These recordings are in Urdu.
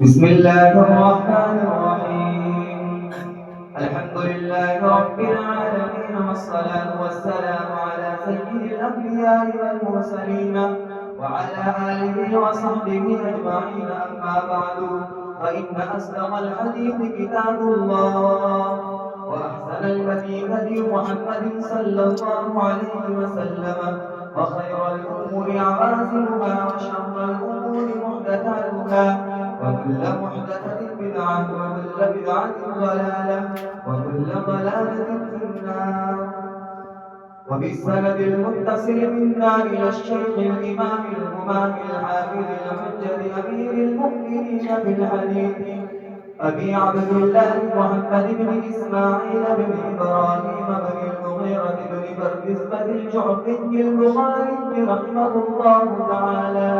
بسم الله الرحمن الرحيم. الحمد لله رب العالمين، والصلاة والسلام على سيد الأنبياء والمرسلين وعلى آله وصحبه أجمعين. أما بعد، فإن أصدق الحديث كتاب الله، وأحسن الهدي هدي محمد صلى الله عليه وسلم، وخير الأمور عوازمها، وشر الأمور محدثاتها، وكل محدثة بدعة، وكل بدعة ضلالة، وكل ضلالة في النار. وبالسند المتصل منا إلى الشيخ الإمام الهمام الحافظ الحجة أمير المؤمنين بالحديث أبي عبد الله محمد بن إسماعيل بن إبراهيم بن المغيرة بن بردزبة الجعفي البخاري رحمه الله تعالى.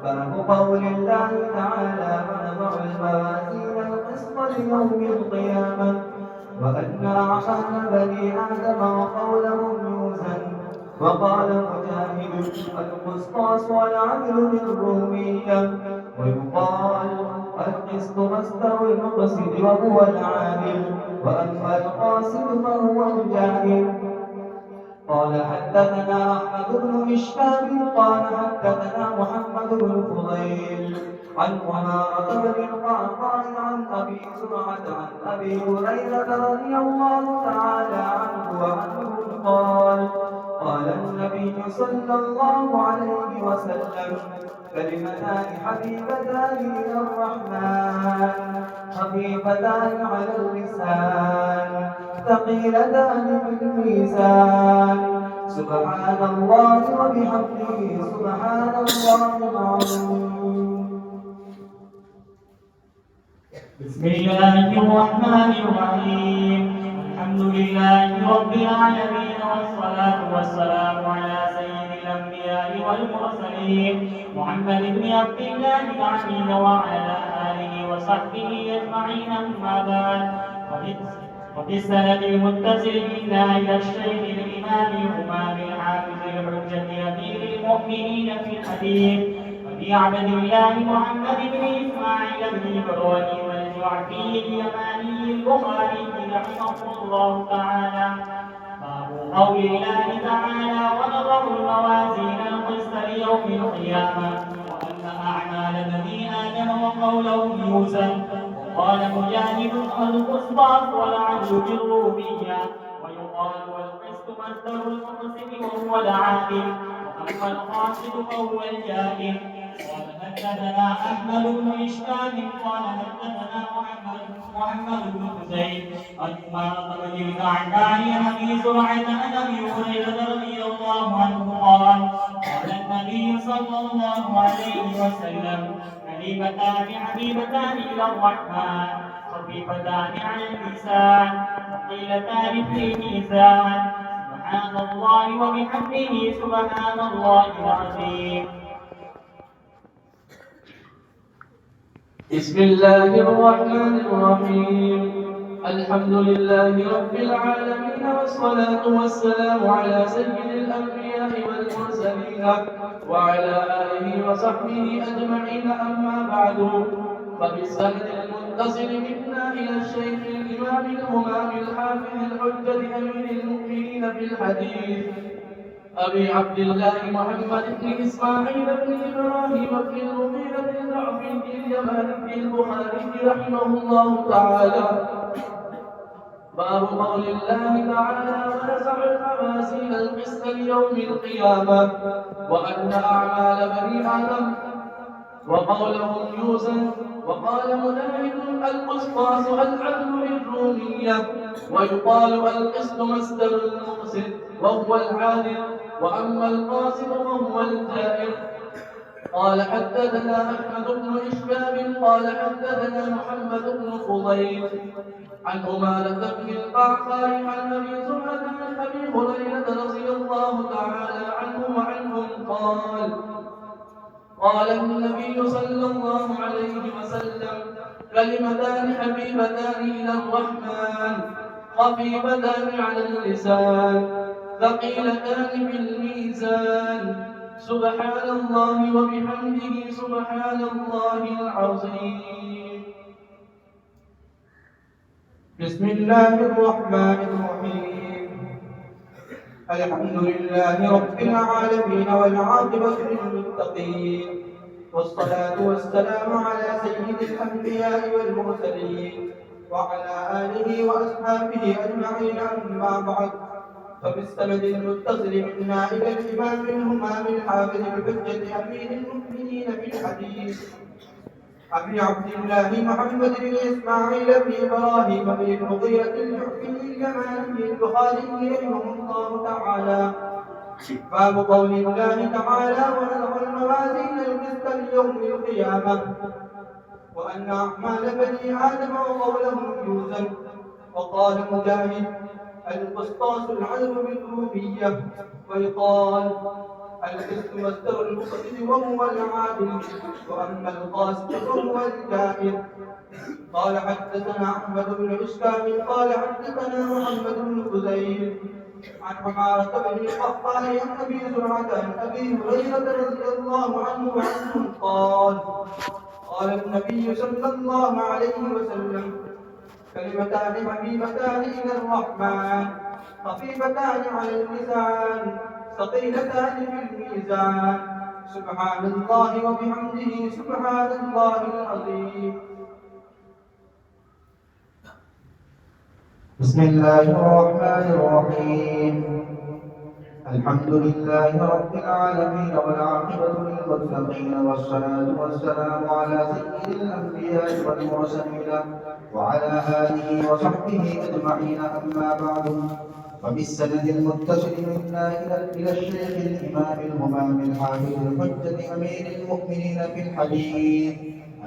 باب قول الله تعالى: ونضع الموازين القسط ليوم القيامة، وأن أعمال بني آدم وقولهم يوزن. وقال مجاهد: القسطاس والعدل بالرومية. ويقال: القسط مصدر المقسط وهو العادل، وأما القاسط فهو الجاهل. قال: حدثنا أحمد بن هشام قال: حدثنا محمد بن فضيل عن عمارة بن القعقاع عن أبي زرعة عن أبي هريرة رضي الله تعالى عنه وعنهم قال: قال النبي صلى الله عليه وسلم: كلمتان حبيبتان إلى الرحمن، خفيفتان على اللسان، ثقيلتان في الميزان، سبحان الله وبحمده سبحان الله العظيم. بسم الله الرحمن الرحيم. الحمد لله رب العالمين، والصلاة والسلام على سيد الأنبياء والمرسلين محمد بن عبد الله العمين وعلى آله وصحبه أجمعين. أما بعد، وفي السند المتصل منا إلى الشيخ الإمام الهمام الحافظ الحجة أمير المؤمنين في الحديث أبي عبد الله محمد بن إسماعيل بن إبراهيم الجعفي اليماني البخاري رحمه الله تعالى. باب قول الله تعالى: ونضع الموازين القسط ليوم القيامة، وأن أعمال بني آدم وقولهم يوزن. قال مجاهد: القسطاس والعدل بالرومية. ويقال: والقسط مصدر المقسط وهو العادل، وأما القاسط فهو الجاهل. قال: حدثنا أحمد بن هشام قال: حدثنا محمد بن حسين عن عمارة بن القعقاع عن أبي زرعة عن أبي هريرة رضي الله عنه قال: قال النبي صلى الله عليه وسلم: كلمتان حبيبتان إلى الرحمن، خفيفتان على اللسان، ثقيلتان في الميزان، سبحان الله وبحمده سبحان الله العظيم. بسم الله الرحمن الرحيم. الحمد لله رب العالمين، والصلاة والسلام على سيد الأنبياء والمرسلين وعلى آله وصحبه أجمعين. أما بعد، فبالسند المتصل منا إلى الشيخ الإمام الهمام الحافظ الحجة أمير المؤمنين في الحديث أبي عبد الله محمد بن إسماعيل بن إبراهيم بن المغيرة الجعفي اليماني البخاري رحمه الله تعالى. باب قول الله تعالى: ونزع الموازين القسط ليوم القيامة، وأن أعمال بني آدم وقولهم يوزن. وقال مجاهد: القسطاس العدل بالرومية. ويقال: القسط مصدر المقسط وهو العادل، وأما القاسط فهو الجائر. قال: حدثنا أحمد بن إشباب قال: حدثنا محمد بن فضيل عن أمارة بن القعقاع عن أبي زرعة عن أبي هريرة رضي الله تعالى عنه وعنهم قال: قال النبي صلى الله عليه وسلم: كلمتان حبيبتان إلى الرحمن، خفيفتان على اللسان، ثقيلتان في الميزان، سبحان الله وبحمده سبحان الله العظيم. بسم الله الرحمن الرحيم. الحمد لله رب العالمين والعاقبة للمتقين، والصلاة والسلام على سيد الأنبياء والمرسلين وعلى آله وأصحابه أجمعين. أما بعد، فبالسند المتصل منا إلى الإمام الهمام الحافظ بحجة أمير المؤمنين في الحديث أبي عبد الله محمد بن إسماعيل بن إبراهيم بن المغيرة الجعفي اليماني البخاري رحمه الله تعالى. باب قول الله تعالى: ونضع الموازين القسط ليوم القيامة، وأن أعمال بني آدم وقولهم يوزن. وقال مجاهد: القسطاس العدل بالرومية. ويقال: القسط مصدر المقسط وهو العادل، وأما القاسط فهو الجائر. قال حدثنا أحمد بن إسحاق قال حدثنا محمد بن فزيل عن عمارة بن الخطاب عن أبي زرعة عن أبي هريرة رضي الله عنه قال: قال النبي صلى الله عليه وسلم: كلمتان حبيبتان إلى الرحمن، خفيفتان على اللسان، ثقيلتان في الميزان، سبحان الله وبحمده سبحان الله العظيم. بسم الله الرحمن الرحيم. الحمد لله رب العالمين والعاقبة للمتقين، والصلاة والسلام على سيد الأنبياء والمرسلين وعلى آله وصحبه أجمعين. أما بعد، فبالسند المتصل منا إلى الشيخ الإمام الهمام الحافظ الحجة أمير المؤمنين في الحديث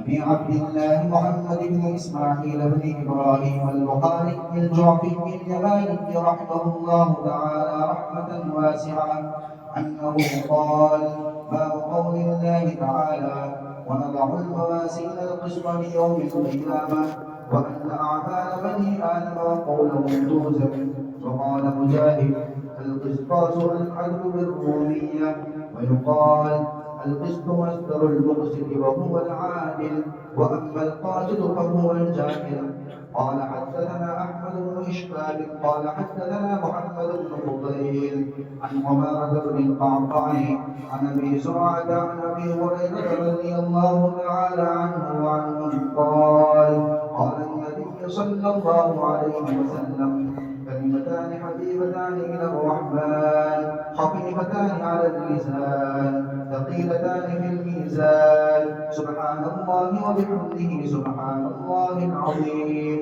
أبي عبد الله محمد بن إسماعيل بن إبراهيم البخاري الجعفي اليماني رحمه الله تعالى رحمة واسعة أنه قال: باب قول الله تعالى: ونضع الموازين القسط ليوم القيامة، وأن أعمال بني آدم وقولهم توزن. وقال مجاهد: القسطاس العدل بالرومية. ويقال: القسط مصدر المقسط وهو العادل، واما القاسط فهو الجائر. قال حدثنا احمد بن اشبال قال حدثنا محمد بن فضيل عن عمارة بن القعقاع عن ابي زرعة عن ابي هريرة رضي الله تعالى عنه وعنهم قال: قال النبي صلى الله عليه وسلم: كلمتان حبيبتان إلى الرحمن، خفيفتان على اللسان، ثقيلتان في الميزان، سبحان الله وبحمده سبحان الله العظيم.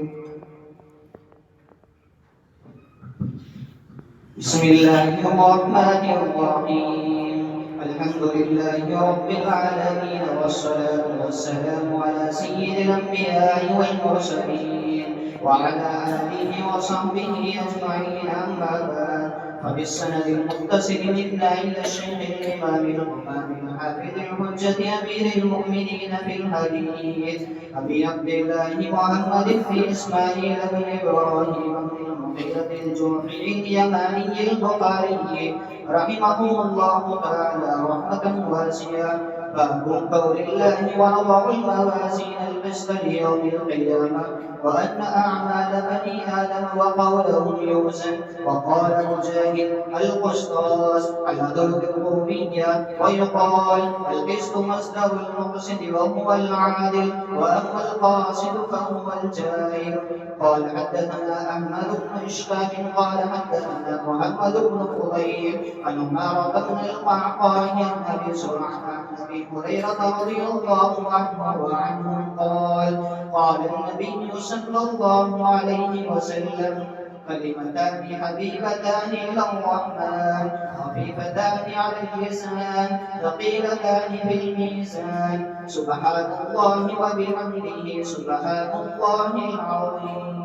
بسم الله الرحمن الرحيم. الحمد لله رب العالمين، والصلاة والسلام على سيد الأنبياء والمرسلين وعلى آله وصحبه أجمعين. أما بعد، فبالسند المتصل منا إلى الشيخ الإمام الهمام الحافظ الحجة أمير المؤمنين في الحديث أبي عبد الله محمد بن إسماعيل بن إبراهيم بن المغيرة الجعفي اليماني البخاري رحمه الله تعالى رحمة واسعة. باب قول الله: ونضع الموازين القسط ليوم القيامة، وأن أعمال بني آدم وقولهم يوزن. وقال مجاهد: القسطاس العدل بالرومية. ويقال: القسط مصدر المقسط وهو العادل، وأما القاسط فهو الجائر. قال حدثنا أحمد بن إشبال قال حدثنا محمد بن فضيل عن عمارة بن القعقاع عن أبي زرعة عن أبي هريرة رضي الله عنه وعنهم قال: قال النبي صلى الله عليه وسلم: كلمتان حبيبتان إلى الرحمن، خفيفتان على اللسان، ثقيلتان في الميزان، سبحان الله وبحمده سبحان الله العظيم.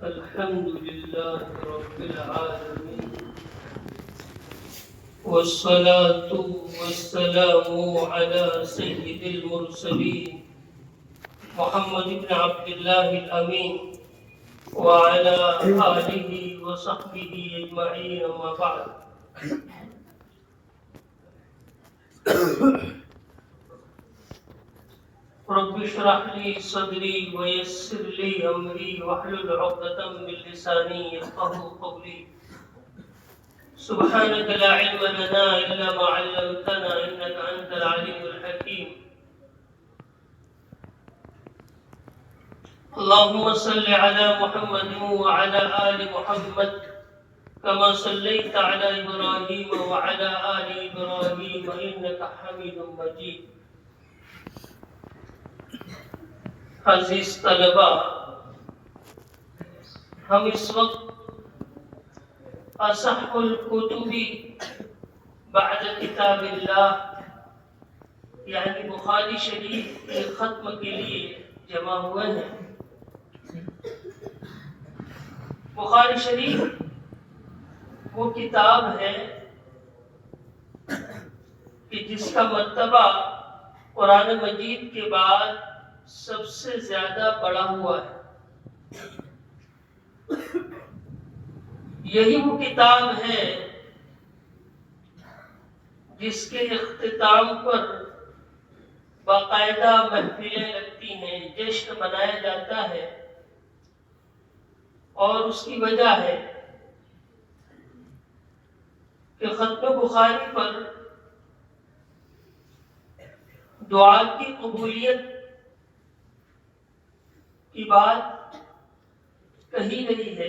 الحمد لله رب العالمين، والصلاة والسلام على سيد المرسلين محمد بن عبد الله الأمين وعلى آله وصحبه أجمعين، أما بعد. رب اشرح لي صدري ويسر لي أمري واحلل عقدة من لساني يفقهوا قولي. سبحانك لا علم لنا إلا ما علمتنا إنك أنت العليم الحكيم. اللهم صل على محمد وعلى آل محمد كما صليت على إبراهيم وعلى آل إبراهيم إنك حميد مجيد. عزیز طلبہ، ہم اس وقت اصح الکتب بعد کتاب اللہ یعنی بخاری شریف کے ختم کے لیے جمع ہوئے ہیں. بخاری شریف وہ کتاب ہے کہ جس کا مرتبہ قرآن مجید کے بعد سب سے زیادہ بڑا ہوا ہے. یہی وہ کتاب ہے جس کے اختتام پر باقاعدہ محفلیں لگتی ہیں، جشن منایا جاتا ہے، اور اس کی وجہ ہے کہ ختم بخاری پر دعا کی قبولیت کی بات کہی گئی ہے،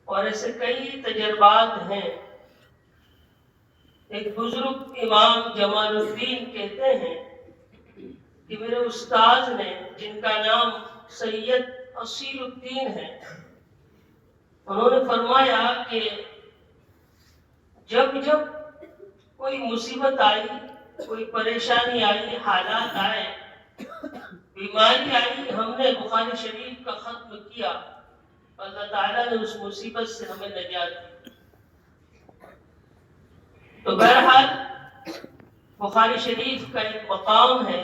اور ایسے کئی تجربات ہیں. ایک بزرگ امام جمال الدین کہتے ہیں کہ میرے استاد نے، جن کا نام سید اصیل الدین ہے، انہوں نے فرمایا کہ جب جب کوئی مصیبت آئی، کوئی پریشانی آئی، حالات آئے، بیماری آئی، ہم نے بخاری شریف کا ختم کیا، اللہ تعالیٰ نے اس مصیبت سے ہمیں نجات دی. تو بہرحال بخاری شریف کا ایک مقام ہے.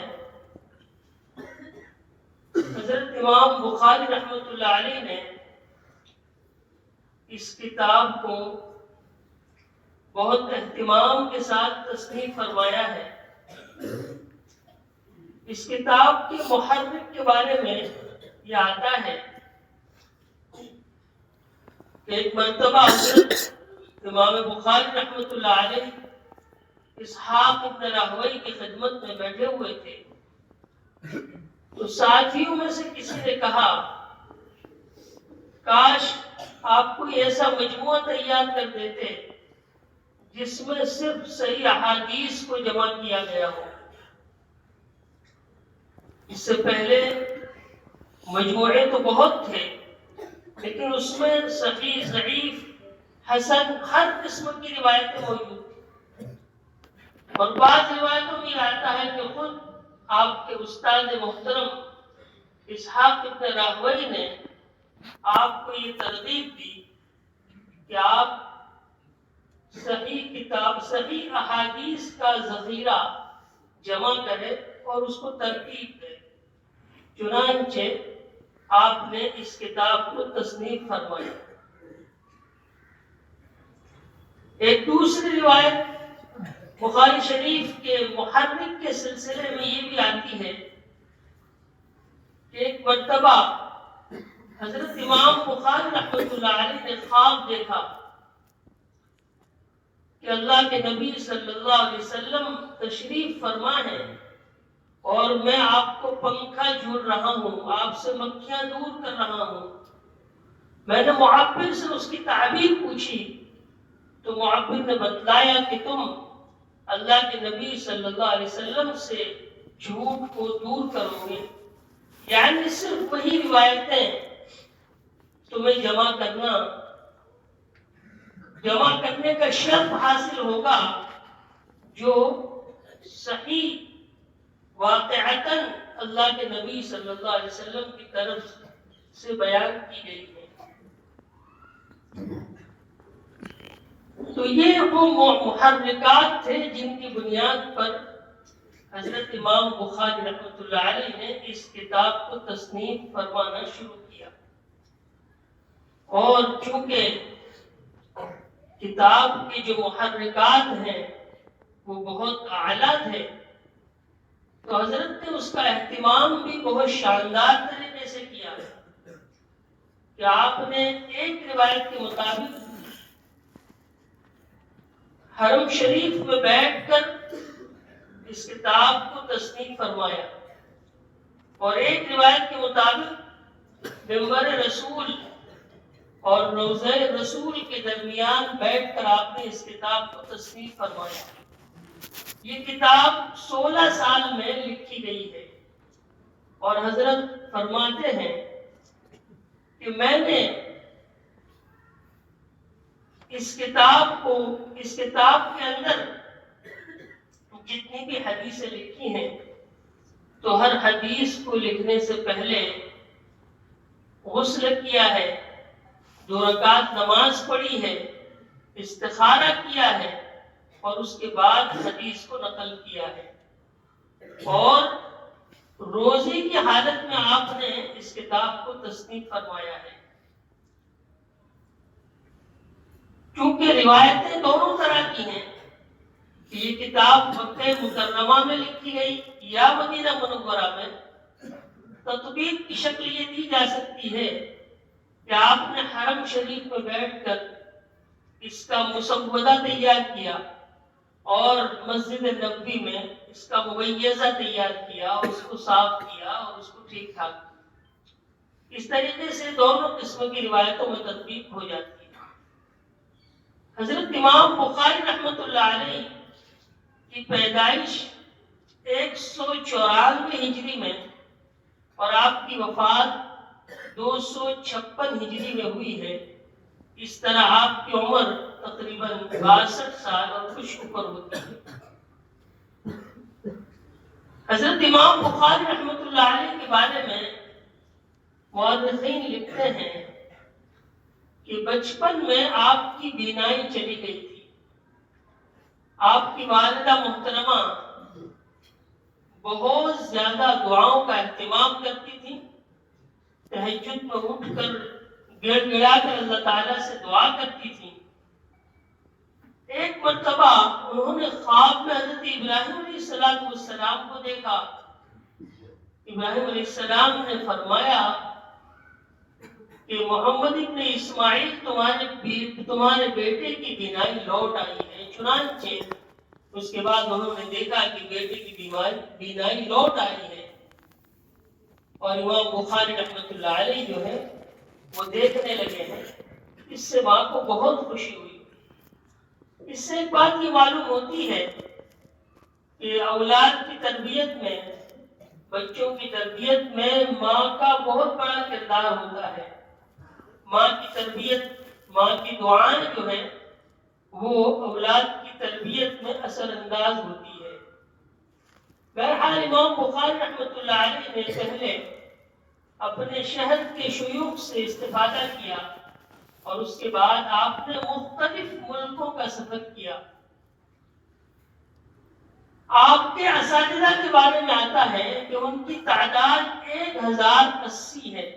حضرت امام بخاری رحمۃ اللہ علیہ نے اس کتاب کو بہت اہتمام کے ساتھ تصنیف فرمایا ہے. اس کتاب کے محرک کے بارے میں یہ آتا ہے کہ ایک مرتبہ حضرت امام بخاری رحمۃ اللہ علیہ اسحاق ابن راہوی کی خدمت میں بیٹھے ہوئے تھے. تو ساتھیوں میں سے کسی نے کہا کاش آپ کوئی ایسا مجموعہ تیار کر دیتے جس میں صرف صحیح احادیث کو جمع کیا گیا ہو. اس سے پہلے مجموعے تو بہت تھے، لیکن اس میں صحیح، ضعیف، حسن ہر قسم کی روایتیں موجود تھیں. اور بعض روایتوں میں آتا ہے کہ خود آپ کے استاد محترم اسحاق ابن راہوی نے آپ کو یہ ترغیب دی کہ آپ صحیح کتاب، صحیح احادیث کا ذخیرہ جمع کریں اور اس کو ترتیب دیں. چنانچہ آپ نے اس کتاب کو تصنیف فرمائی. ایک دوسری روایت بخاری شریف کے محرک کے سلسلے میں یہ بھی آتی ہے کہ ایک مرتبہ حضرت امام بخاری رحمۃ اللہ علیہ نے خواب دیکھا کہ اللہ کے نبی صلی اللہ علیہ وسلم تشریف فرما ہے اور میں آپ کو پنکھا جھول رہا ہوں، آپ سے مکھیاں دور کر رہا ہوں. میں نے معبر سے اس کی تعبیر پوچھی تو معبر نے بتلایا کہ تم اللہ کے نبی صلی اللہ علیہ وسلم سے جھوٹ کو دور کرو گے، یعنی صرف وہی روایتیں تمہیں جمع کرنے کا شرف حاصل ہوگا جو صحیح واقعتاً اللہ کے نبی صلی اللہ علیہ وسلم کی طرف سے بیان کی گئی ہے. تو یہ وہ محرکات تھے جن کی بنیاد پر حضرت امام بخاری رحمۃ اللہ علیہ نے اس کتاب کو تصنیف فرمانا شروع کیا. اور چونکہ کتاب کے جو محرکات ہیں وہ بہت اعلیٰ تھے، تو حضرت نے اس کا اہتمام بھی بہت شاندار طریقے سے کیا کہ آپ نے ایک روایت کے مطابق حرم شریف میں بیٹھ کر اس کتاب کو تصنیف فرمایا، اور ایک روایت کے مطابق منبر رسول اور روضہ رسول کے درمیان بیٹھ کر آپ نے اس کتاب کو تصنیف فرمایا۔ یہ کتاب 16 سال میں لکھی گئی ہے، اور حضرت فرماتے ہیں کہ میں نے اس کتاب کے اندر جتنی بھی حدیثیں لکھی ہیں تو ہر حدیث کو لکھنے سے پہلے غسل کیا ہے، 2 رکعت نماز پڑھی ہے، استخارہ کیا ہے، اور اس کے بعد حدیث کو نقل کیا ہے، اور روزے کی حالت میں آپ نے اس کتاب کو تصنیف فرمایا ہے۔ کیونکہ روایتیں دونوں طرح کی ہیں کہ یہ کتاب مکہ مکرمہ میں لکھی گئی یا مدینہ منورہ میں، تطبیق کی شکل یہ دی جا سکتی ہے کہ آپ نے حرم شریف میں بیٹھ کر اس کا مسودہ تیار کیا اور مسجد نبوی میں اس کا مبیضہ تیار کیا اور اس کو صاف کیا اور اس کو ٹھیک ٹھاک کیا۔ اس طریقے سے دونوں قسم کی روایتوں میں تطبیق ہو جاتی ہے۔ حضرت امام بخاری رحمۃ اللہ علیہ کی پیدائش 194 ہجری میں اور آپ کی وفات 256 ہجری میں ہوئی ہے۔ اس طرح آپ کی عمر تقریباً 62 سال اور کچھ اوپر ہوتی ہے۔ حضرت امام بخاری رحمۃ اللہ علیہ کے بارے میں مورخین لکھتے ہیں کہ بچپن میں آپ کی بینائی چلی گئی تھی۔ آپ کی والدہ محترمہ بہت زیادہ دعاؤں کا اہتمام کرتی تھی، تہجد میں اٹھ کر گڑ گڑا کر اللہ تعالیٰ سے دعا کرتی تھی۔ ایک مرتبہ انہوں نے خواب میں حضرت ابراہیم علیہ السلام کو دیکھا۔ ابراہیم علیہ السلام نے فرمایا کہ محمد ابن اسماعیل تمہارے بیٹے کی بینائی لوٹ آئی ہے۔ چنانچہ اس کے بعد انہوں نے دیکھا کہ بیٹے کی بینائی لوٹ آئی ہے، اور امام بخاری رحمۃ اللہ علیہ جو ہے وہ دیکھنے لگے ہیں۔ اس سے ماں کو بہت خوشی ہوئی۔ اس سے ایک بات یہ معلوم ہوتی ہے کہ اولاد کی تربیت میں، بچوں کی تربیت میں ماں کا بہت بڑا کردار ہوتا ہے۔ ماں کی تربیت، ماں کی دعائیں جو ہیں وہ اولاد کی تربیت میں اثر انداز ہوتی ہے۔ بہرحال امام بخاری رحمۃ اللہ علیہ نے پہلے اپنے شہر کے شیوخ سے استفادہ کیا، اور اس کے بعد آپ نے مختلف ملکوں کا سفر کیا۔ آپ کے اساتذہ کے بارے میں آتا ہے کہ ان کی تعداد 1080 ہے،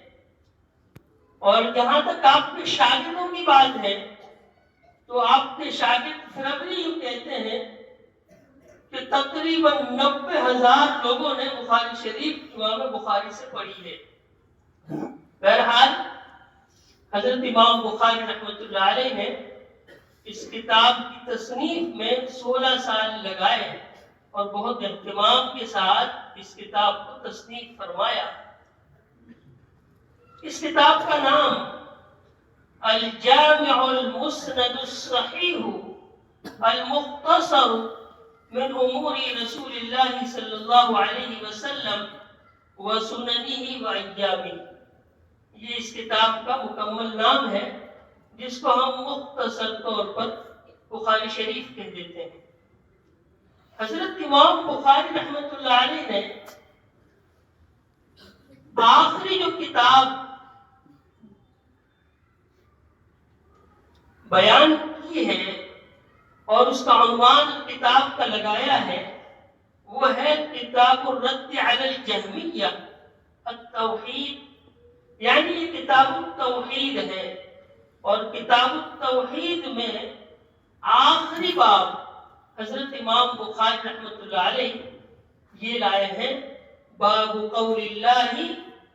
اور جہاں تک آپ کے شاگردوں کی بات ہے تو آپ کے شاگرد فربری یوں کہتے ہیں کہ تقریباً 90,000 لوگوں نے بخاری شریف امام بخاری سے پڑھی ہے۔ بہرحال حضرت امام بخاری رحمۃ اللہ علیہ نے اس کتاب کی تصنیف میں 16 سال لگائے اور بہت اہتمام کے ساتھ اس کتاب کو تصنیف فرمایا۔ اس کتاب کا نام الجامع المسند الصحیح المختصر من امور رسول اللہ صلی اللہ علیہ وسلم وسننہ وایامہ، یہ اس کتاب کا مکمل نام ہے، جس کو ہم مختصر طور پر بخاری شریف کہہ دیتے ہیں۔ حضرت امام بخاری رحمۃ اللہ علیہ نے آخری جو کتاب بیان کی ہے اور اس کا عنوان کتاب کا لگایا ہے وہ ہے کتاب الرد علی الجہمیہ التوحید، یعنی یہ کتاب التوحید ہے، اور کتاب التوحید میں آخری باب حضرت امام بخاری رحمۃ اللہ علیہ یہ لائے ہیں، باب قول اللہ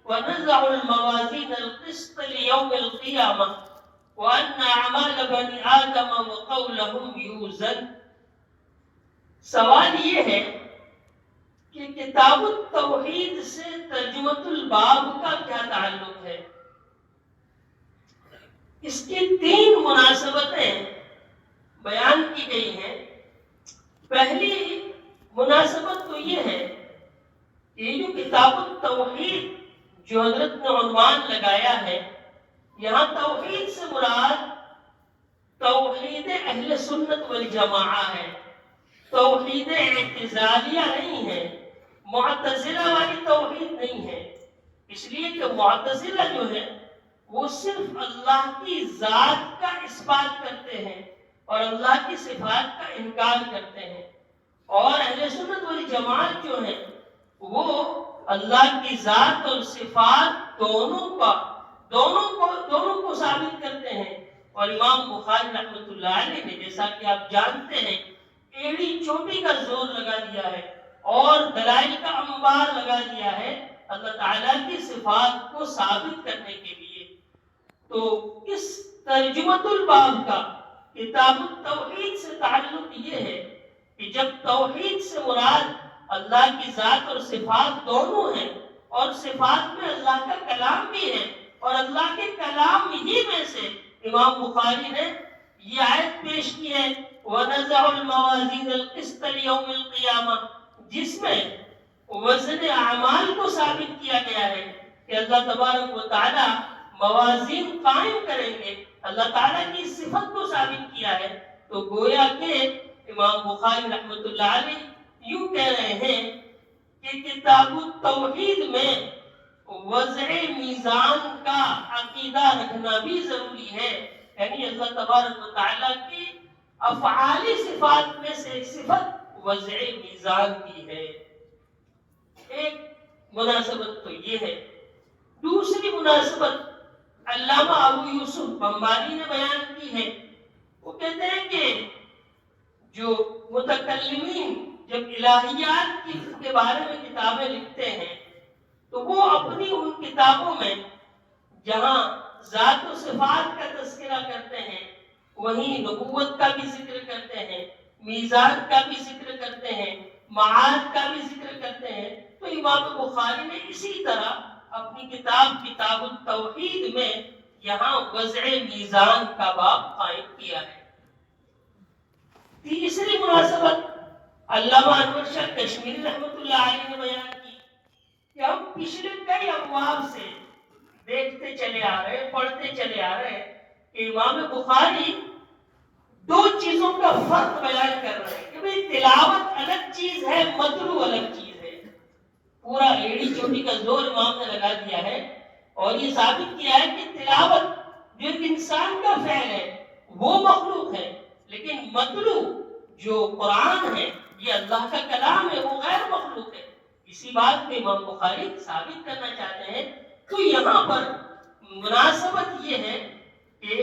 ونزع الموازین القسط لیوم القیامہ وان اعمال بنی آدم وقولهم یوزن۔ سوال یہ ہے کہ کتاب التوحید سے ترجمۃ الباب کا کیا تعلق ہے؟ اس کی 3 مناسبتیں بیان کی گئی ہیں۔ پہلی مناسبت تو یہ ہے کہ یہ جو کتاب التوحید جو حضرت نے عنوان لگایا ہے، یہاں توحید سے مراد توحید اہل سنت والجماعہ ہے، توحید اعتزالیہ نہیں ہے، معتزلہ والی توحید نہیں ہے۔ اس لیے کہ معتزلہ جو ہے وہ صرف اللہ کی ذات کا اثبات کرتے ہیں اور اللہ کی صفات کا انکار کرتے ہیں، اور اہل سنت والجماعت جو ہیں وہ اللہ کی ذات اور صفات دونوں کو ثابت کرتے ہیں۔ اور امام بخاری رحمۃ اللہ علیہ نے جیسا کہ آپ جانتے ہیں ایڑی چوٹی کا زور لگا دیا ہے اور دلائل کا انبار لگا دیا ہے اللہ تعالیٰ کی صفات کو ثابت کرنے کے لیے۔ تو اس ترجمۃ الباب کا کتاب التوحید سے تعلق یہ ہے کہ جب توحید سے مراد اللہ کی ذات اور صفات دونوں ہیں، اور صفات میں اللہ کا کلام بھی ہے، اور اللہ کے کلام ہی میں سے امام بخاری نے یہ آیت پیش کی ہے وَنَزَعُ الْمَوَازِينَ الْقِسْطَ لِيَوْمِ الْقِيَامَةِ، جس میں وزن اعمال کو ثابت کیا گیا ہے کہ اللہ تبارک و تعالی موازین قائم کریں گے، اللہ تعالیٰ کی صفت کو ثابت کیا ہے۔ تو گویا کہ امام بخاری رحمۃ اللہ علیہ یوں کہہ رہے ہیں کہ کتاب التوحید میں وضع میزان کا عقیدہ رکھنا بھی ضروری ہے، یعنی اللہ تبارک و تعالیٰ کی افعالی صفات میں سے ایک صفت وضع میزان کی ہے۔ ایک مناسبت تو یہ ہے۔ دوسری مناسبت علامہ ابو یوسف بمباری نے بیان کی ہے۔ وہ کہتے ہیں کہ جو متکلمین جب الہیات کے بارے میں کتابیں لکھتے ہیں تو وہ اپنی ان کتابوں میں جہاں ذات و صفات کا تذکرہ کرتے ہیں وہیں نبوت کا بھی ذکر کرتے ہیں، میزان کا بھی ذکر کرتے ہیں، معاد کا بھی ذکر کرتے ہیں۔ تو امام بخاری نے اسی طرح اپنی کتاب التوحید میں یہاں وضع میزان کا باب قائم کیا ہے۔ تیسری مناسبت علامہ انور شاہ کشمیری رحمۃ اللہ علیہ نے بیان کی کہ ہم پچھلے کئی ابواب سے دیکھتے چلے آ رہے ہیں، پڑھتے چلے آ رہے ہیں کہ امام بخاری 2 چیزوں کا فرق بیان کر رہے ہیں کہ بھئی تلاوت الگ چیز ہے، متلو الگ چیز ہے۔ پورا ایڑی چوٹی کا زور امام نے لگا دیا ہے اور یہ ثابت کیا ہے کہ تلاوت جو ایک انسان کا فعل ہے وہ مخلوق ہے، لیکن متلو جو قرآن ہے یہ اللہ کا کلام ہے، وہ غیر مخلوق ہے۔ اسی بات پہ امام بخاری ثابت کرنا چاہتے ہیں۔ تو یہاں پر مناسبت یہ ہے کہ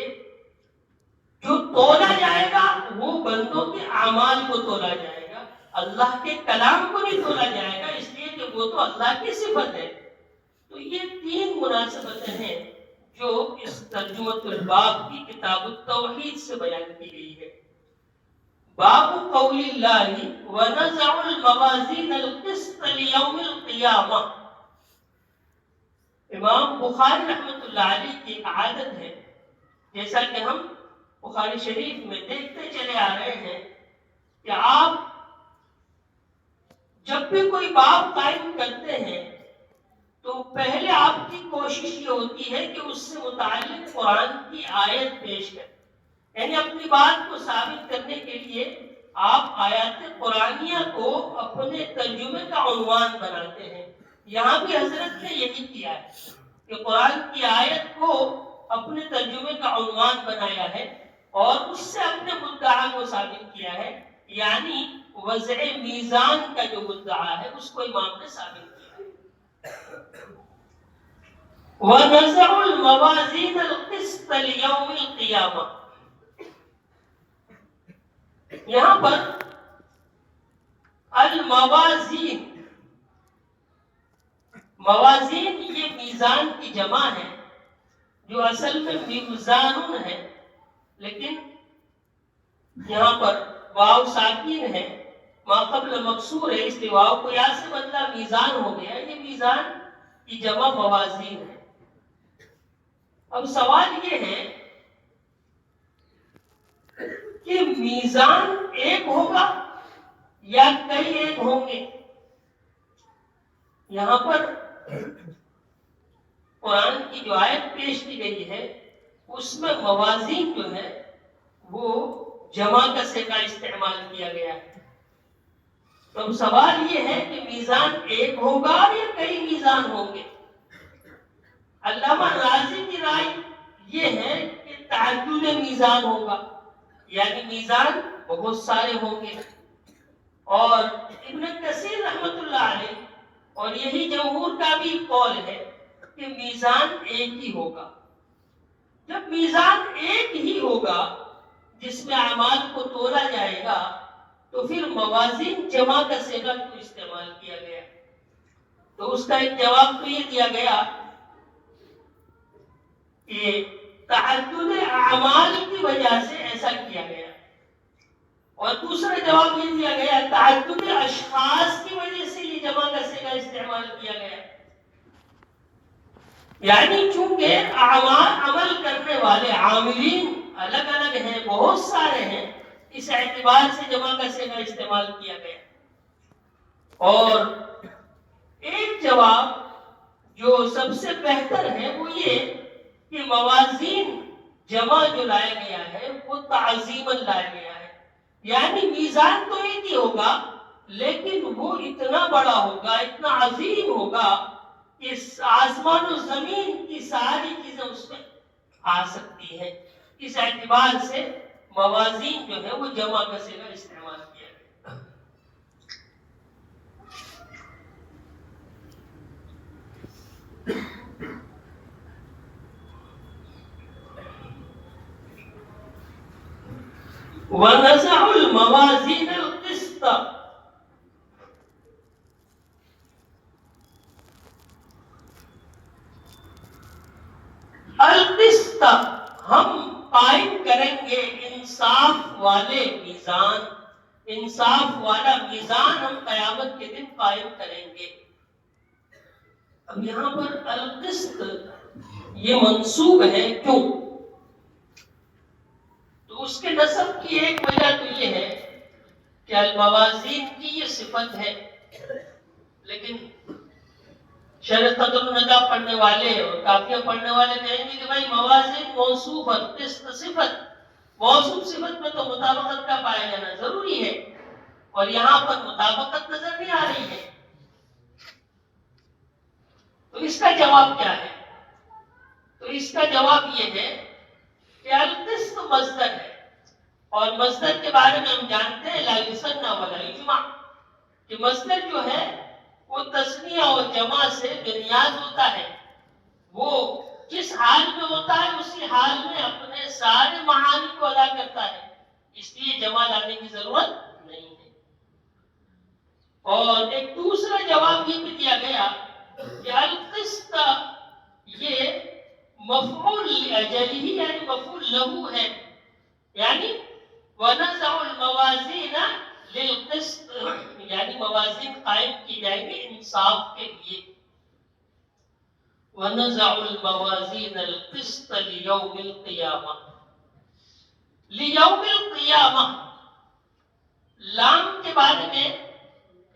جو تولا جائے گا وہ بندوں کے اعمال کو تولا جائے گا، اللہ کے کلام کو نہیں تولا جائے گا، اس لیے کہ وہ تو اللہ کی صفت ہے۔ تو یہ 3 مناسبتیں ہیں جو اس ترجمۃ الباب کی کتاب التوحید سے بیان کی گئی ہے۔ باب قول اللہ ونزع الموازین القسط لیوم القیامہ۔ امام بخاری رحمۃ اللہ علیہ کی عادت ہے، جیسا کہ ہم بخاری شریف میں دیکھتے چلے آ رہے ہیں کہ آپ جب بھی کوئی باب قائم کرتے ہیں تو پہلے آپ کی کوشش یہ ہوتی ہے کہ اس سے متعلق قرآن کی آیت پیش کریں، یعنی اپنی بات کو ثابت کرنے کے لیے آپ آیات قرآنیہ کو اپنے ترجمے کا عنوان بناتے ہیں۔ یہاں بھی حضرت نے یہی کیا ہے کہ قرآن کی آیت کو اپنے ترجمے کا عنوان بنایا ہے اور اس سے اپنے مدعا کو ثابت کیا ہے، یعنی وضع میزان کا جو مدعا ہے اس کو امام نے ثابت کیا ہے۔ وَنَزَعُ الْمَوَازِينَ الْقِسْطَ لِيَوْمِ الْقِيَامَةِ. یہاں پر الموازین، موازین یہ میزان کی جمع ہے جو اصل میں میزان ہے، لیکن یہاں پر واو ساکن ہے، ما قبل مکسور ہے، اس لیے واو کو یا سے بدلا میزان ہو گیا. یہ میزان کی جمع موازین ہے. اب سوال یہ ہے کہ میزان ایک ہوگا یا کئی ایک ہوں گے؟ یہاں پر قرآن کی جو آیت پیش کی گئی ہے اس میں موازین جو ہے وہ جمع کسے کا استعمال کیا گیا ہے. تو اب سوال یہ ہے کہ میزان ایک ہوگا یا کئی میزان ہوں گے؟ علامہ رازی کی رائے یہ ہے کہ تعدد میزان ہوگا، یعنی میزان بہت سارے ہوں گے. اور ابن کثیر رحمت اللہ علیہ اور یہی جمہور کا بھی قول ہے کہ میزان ایک ہی ہوگا. جب میزان ایک ہی ہوگا جس میں اعمال کو تولا جائے گا تو پھر موازین جمع کا صیغہ کو استعمال کیا گیا. تو اس کا ایک جواب تو یہ دیا گیا کہ تعدد اعمال کی وجہ سے ایسا کیا گیا، اور دوسرا جواب یہ دیا گیا تعدد اشخاص کی وجہ سے یہ جمع کا صیغہ استعمال کیا گیا. یعنی چونکہ عمل کرنے والے عاملین الگ الگ ہیں، بہت سارے ہیں، اس اعتبار سے جمع کا صیغہ استعمال کیا گیا. اور ایک جواب جو سب سے بہتر ہے وہ یہ کہ موازین جمع جو لایا گیا ہے وہ تعظیماً لایا گیا ہے. یعنی میزان تو ایک ہی ہوگا لیکن وہ اتنا بڑا ہوگا، اتنا عظیم ہوگا کہ آسمان و زمین کی ساری چیزیں اس میں آ سکتی ہیں. اس اعتبار سے موازین جو ہے وہ جمع کا صیغہ استعمال کیا گیا. وَنَزَعُ الْمَوَازِينَ الْقِسْطَ. القسط، ہم قائم کریں گے انصاف والے میزان، انصاف والا میزان ہم قیامت کے دن قائم کریں گے. اب یہاں پر القسط یہ منصوب ہے، کیوں؟ تو اس کے نصب کی ایک وجہ تو یہ ہے کہ الموازین کی یہ صفت ہے، لیکن شرح قدر الندہ پڑھنے والے اور کافیہ پڑھنے والے کہیں گے کہ بھائی موازین موصوف ہے، قسط صفت، موصوف صفت میں تو مطابقت کا پایا جانا ضروری ہے، اور یہاں پر مطابقت نظر نہیں آ رہی ہے. تو اس کا جواب کیا ہے؟ تو اس کا جواب یہ ہے کہ القسط مصدر ہے، اور مصدر کے بارے میں ہم جانتے ہیں لا یثنى ولا یجمع، کہ مصدر جو ہے وہ تثنیہ اور جمع سے بنیاد ہوتا ہے. وہ جس حال میں ہوتا ہے اسی حال میں اپنے سارے معانی کو ادا کرتا ہے، اس لیے جمع لانے کی ضرورت نہیں ہے. اور ایک دوسرا جواب یہ بھی دیا گیا کہ القسط یہ مفعول لاجلہ یعنی مفعول لہ ہے، یعنی وَنَزَعُ الْمَوَازِينَ لِلْقِسْطِ، یعنی موازین قائم کی جائیں گے انصاف کے لیے. وَنَزَعُ الْمَوَازِينَ الْقِسْطَ لِيَوْمِ الْقِيَامَةِ. لِيَوْمِ الْقِيَامَةِ لام کے بارے میں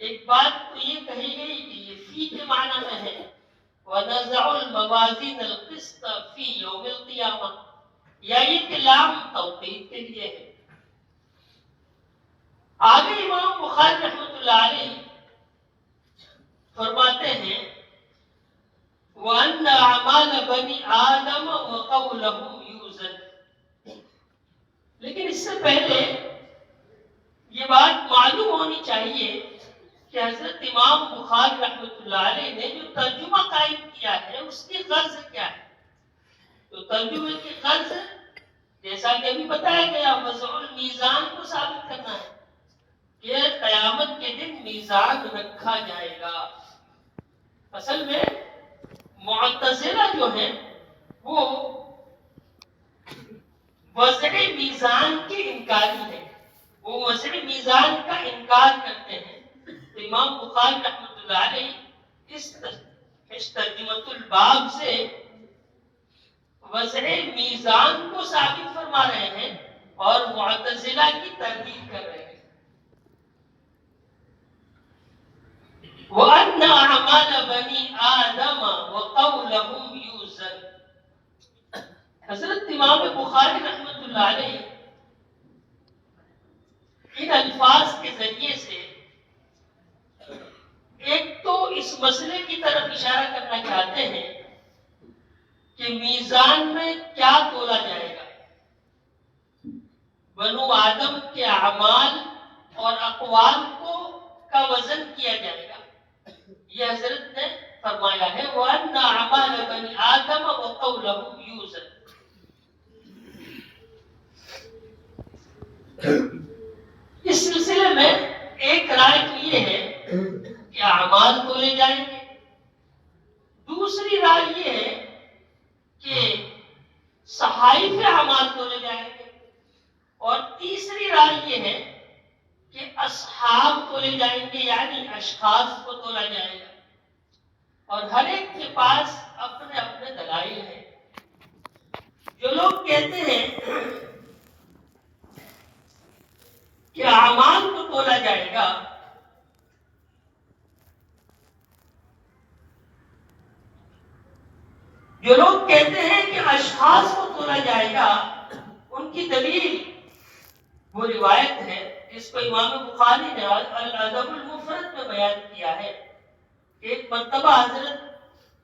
ایک بات تو یہ کہی گئی کہ یہ فی کے معنی میں ہے، وَنَزَعُ الْمَوَازِينَ الْقِسْطَ فِي يَوْمِ الْقِيَامَةِ، یا یہ کہ لام توقید کے لیے ہے. آگے امام بخاری رحمۃ اللہ علیہ فرماتے ہیں وَأَنَّ أَعْمَالَ بَنِي آدَمَ وَقَوْلَهُمْ يُوزَنُ. لیکن اس سے پہلے یہ بات معلوم ہونی چاہیے کہ حضرت امام بخاری رحمۃ اللہ علیہ نے جو ترجمہ قائم کیا ہے اس کی غرض کیا ہے؟ تو ترجمے کی غرض جیسا کہ ابھی بتایا گیا وضع المیزان کو ثابت کرنا ہے کہ قیامت کے دن میزان رکھا جائے گا۔ اصل میں معتزلہ جو ہیں وہ وضع میزان کے انکاری ہیں، وہ وضع میزان کا انکار کرتے ہیں۔ تو امام بخاری رحمۃ اللہ علیہ اس ترجمۃ الباب سے وضع میزان کو ثابت فرما رہے ہیں اور معتزلہ کی تردید کر رہے ہیں۔ وَأَنَّ أَعْمَالَ بَنِي آدَمَ وَقَوْلَهُمْ يُوزَنُ۔ حضرت امام بخاری رحمۃ اللہ علیہ ان الفاظ کے ذریعے سے ایک تو اس مسئلے کی طرف اشارہ کرنا چاہتے ہیں کہ میزان میں کیا تولا جائے گا، بنو آدم کے اعمال اور اقوال کا وزن کیا جائے گا۔ یہ حضرت نے فرمایا ہے وَأَنَّ أَعْمَالَ بَنِي آدَمَ وَقَوْلَهُمْ يُوزَنُ۔ اس سلسلے میں ایک رائے تو یہ ہے کہ اعمال تولے جائیں گے، دوسری رائے یہ ہے کہ صحائف اعمال تولے جائیں گے، اور تیسری رائے یہ ہے کہ اصحاب تولے جائیں گے، یعنی اشخاص کو تولا جائے گا، اور ہر ایک کے پاس اپنے اپنے دلائل ہیں۔ جو لوگ کہتے ہیں کہ اعمال کو تولا جائے گا، جو لوگ کہتے ہیں کہ اشخاص کو تولا جائے گا، ان کی دلیل وہ روایت ہے جس کو امام بخاری نے الادب المفرد میں بیان کیا ہے۔ ایک مرتبہ حضرت